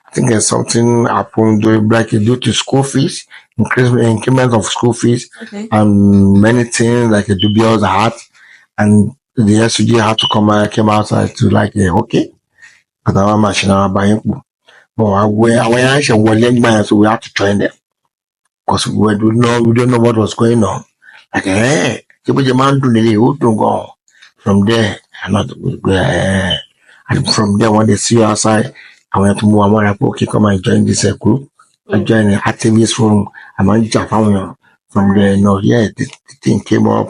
I think there's something happened due to school fees, increment of school fees, and many things like a dubious heart. And the SUG had to came outside to okay. But our machine buying. But so we had to join them. Because we don't know what was going on. Like, from there, and from there when they see you outside, I went to move like, okay, come and join this group. I joined the activist forum. I'm on Japan. From there, the thing came up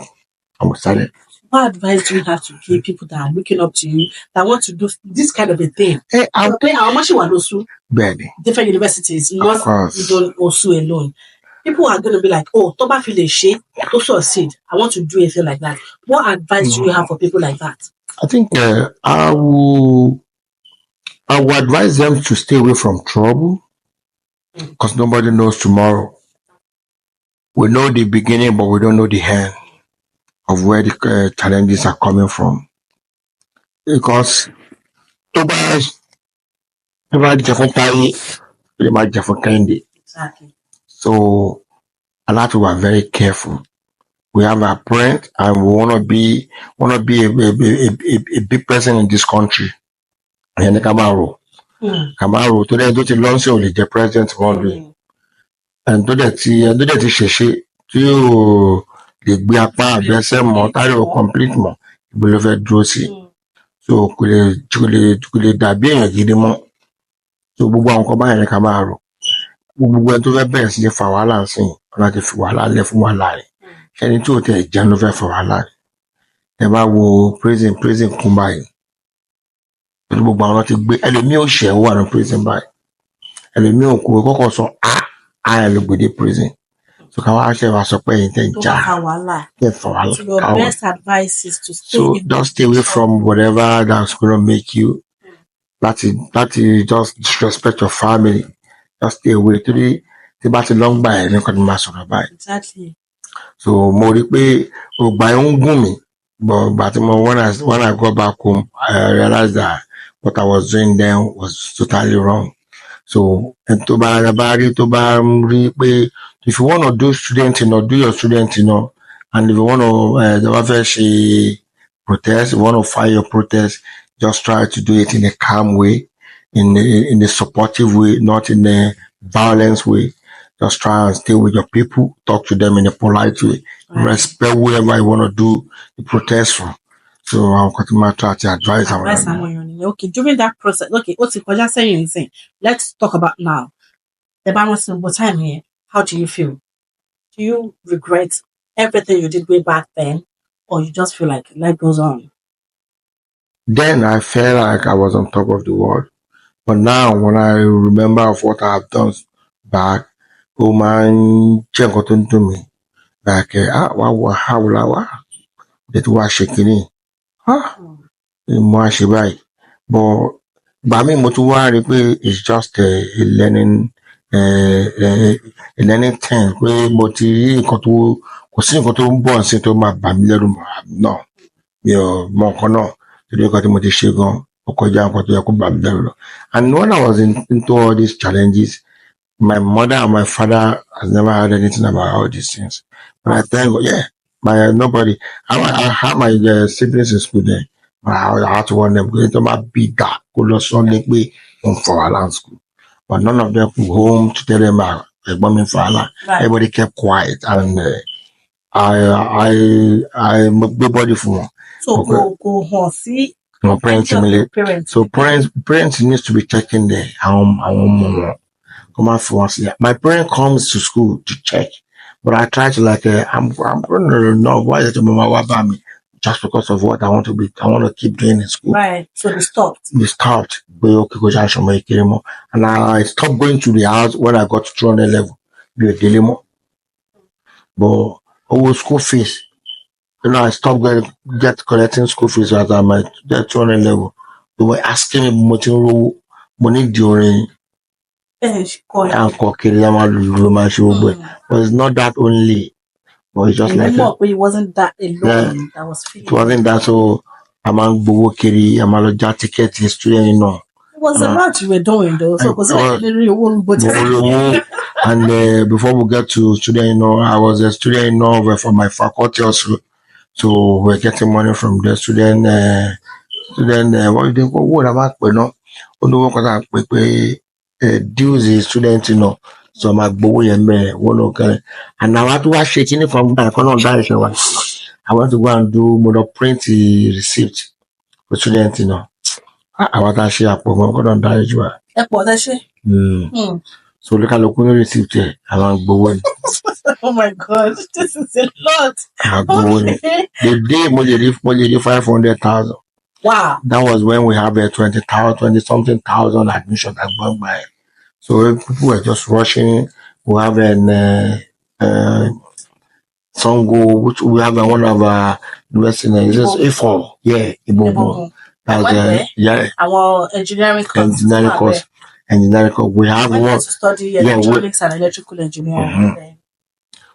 and we started. What advice do you have to give people that are looking up to you that want to do this kind of a thing? Hey, how much you want Osu? Different universities, not you don't Osu alone. People are going to be like, "Oh, Toba feel a shit, also succeed. I want to do anything like that." What advice do you have for people like that? I think I will advise them to stay away from trouble because nobody knows tomorrow. We know the beginning, but we don't know the end of where the challenges are coming from. Because Exactly. So a lot of us are very careful. We have our parents and we want to be a big person in this country. And Camaro today don't launch only the president one day. And today she you lè gbé apá àbẹ́sẹ̀ mọ́ táyọ̀ complete mọ́ ibo ló fẹ́ dúró sí. So kò lè dàbí èèyàn gidi mọ́. So gbogbo àwọn nǹkan báyìí ni ká máa rò. Gbogbo ẹni tó fẹ́ bẹ̀rẹ̀ sí ní fa wàhálà sí i láti fi wàhálà lẹ̀ fún wàhálà rẹ̀. Ẹni tí ò tẹ̀ jẹun ló fẹ́ fa wàhálà rẹ̀. Ẹ bá wo prison kún báyìí. Pẹ̀lú gbogbo àwọn ti gbé ẹlòmíì ò ṣẹ̀ wà ní prison báyìí. Ẹlòmíì ò kò kọ́kọ́ sọ ẹ̀ ló gbèdé prison. So can I sọ pé ẹ̀yin tẹ́ jà for wàhálà. So your best advice is to just stay away from whatever that's going to make you. That's just disrespect your family. Just stay away. Torí tí bá ti long by ní kan ní máa sọ̀rọ̀ báyìí. Exactly. So mo rí pé ògbà yẹn ń gùn mí. But when I got back home, I realized that what I was doing then was totally wrong. So if you want to do do your student, and if you want to protest, you want to fire your protest, just try to do it in a calm way, in a supportive way, not in a violence way. Just try and stay with your people, talk to them in a polite way, respect whoever you want to do the protest from. So I'm going to try to advise them. Okay, during that process, let's talk about now. The balance of time here. How do you feel? Do you regret everything you did way back then, or you just feel like life goes on? Then I felt like I was on top of the world. But now, when I remember of what I've done back, oh man, check what to me. Like, how will I, that was shaking. Ah, mo á ṣe báyìí. But ìgbà míì mo tún wá rí i pé it's just a learning a learning thing pé mo ti rí nǹkan tó kò sí nǹkan tó ń bọ̀ sí tó máa bà mí lẹ́rù mọ́ náà mi ò mọ nǹkan náà torí nǹkan tí mo ti ṣe gan ó kọjá nǹkan tó yẹ kó bà mí lẹ́rù lọ. And when I was into all these challenges, my mother and my father has never heard anything about all these things. But I thank God, yeah, nobody. I had my siblings in school then, but I had to warn them because they might be that could not Sunday way for alarm school. But none of them could home to tell them about bombing for alarm. Everybody kept quiet and I'm a good body for one. So go see. No parents, so parents needs to be checking there. Come out for once. Yeah. My parent comes to school to check, but I try to like I'm going to know why is it mama about me just because of what I want to keep doing in school. Right. So they stopped. But okay, go just show me anymore. And I stopped going to the house when I got to 200 level. Be a dilemma. But school fees. I stopped collecting school fees as I'm at that 200 level. They were asking me money during and but it's not that only, but it's just like it wasn't that alone that was feeling. It wasn't that so I'm on Kiri, I'm on a ticket student, It was a lot you were doing though, so and before we get to student, I was a student for my faculty also. So we're getting money from the student what do you think? What about dues is student, so my boy and me, and now I do a shaking from back on direction. I want to go and do more print receipt for student, I want to share up on direction. So look at the receipt here. I want boy. Oh my God, this is a lot. The day money 500,000. Wow. That was when we have a 20 something thousand admission that went by. So people were just rushing. We have an Songo, which we have one of our universities. This is A4. Yeah, Ibobo. Our engineering course. We have one to study electronics and electrical engineering.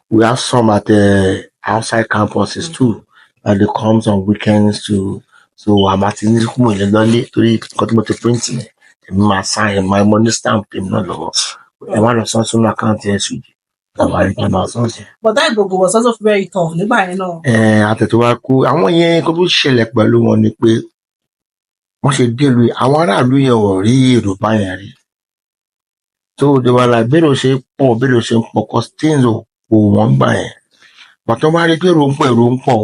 We have some at the outside campuses too. And they comes on weekends to. So I'm at the printing. My sign, my money stamp him not low. I want to something account yesterday. But that book was also very tough. Àtẹ̀tẹ̀wá kú àwọn yẹn kó tó ṣẹlẹ̀ pẹ̀lú wọn ni pé wọ́n ṣe délùú àwọn aráàlú yẹn ò rí èrò báyẹn rí. So they were like bẹ́ẹ̀ ló ṣe ń pọ̀ cause things ò wọ́n gbà yẹn. Bàtọ́ bá rí pé èrò ń pọ̀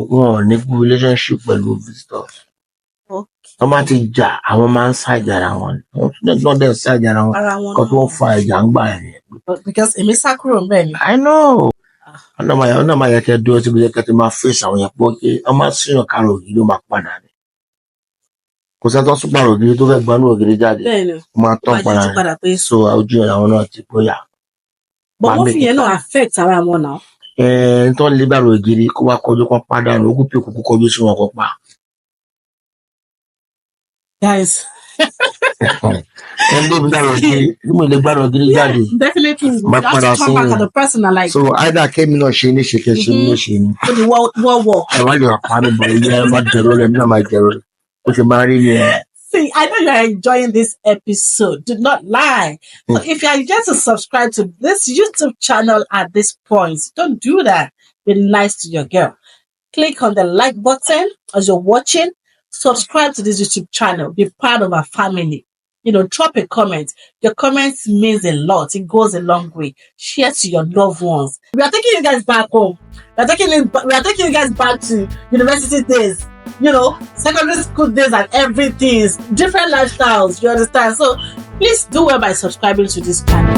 wọn ò ní good relationship pẹ̀lú visitors. Wọ́n máa ti jà àwọn máa ń ṣàjà ara wọn. Wọ́n tún dẹ̀ ṣàjà ara wọn kó tó fa ìjà ń gbà yẹn. Because èmi sá kúrò ń bẹ̀ ni. I know. Ọ̀nà máa yẹ kẹ́ dúró síbi yẹ kẹ́ ti máa fèsì àwọn yẹn pé wọ́n máa síyàn kárò ògiri ló máa padà ní. Kò sẹ́ tó súpàrò ògiri tó fẹ́ gbanú ògiri jáde. Ó máa tán padà ní. So ojú ẹ̀ àwọn náà ti bóyá. But wọ́n fi yẹn náà affect ara wọn náà. Nítorí lè bàrò ògiri kó wá kọjú kan padà ní ogún pé kókó kọjú sí wọn kó pa. Guys. Definitely. My just come back at the person and like. So either came in or she came. So the war. I want your partner, but yeah, my girl. See, I know you are enjoying this episode. Do not lie. But if you are yet to subscribe to this YouTube channel at this point, don't do that. Be nice to your girl. Click on the like button as you're watching. Subscribe to this YouTube channel. Be part of our family. Drop a comment. Your comments means a lot. It goes a long way. Share to your loved ones. We are taking you guys back home. We are taking you guys back to university days. Secondary school days and everything. Different lifestyles. You understand? So please do well by subscribing to this channel.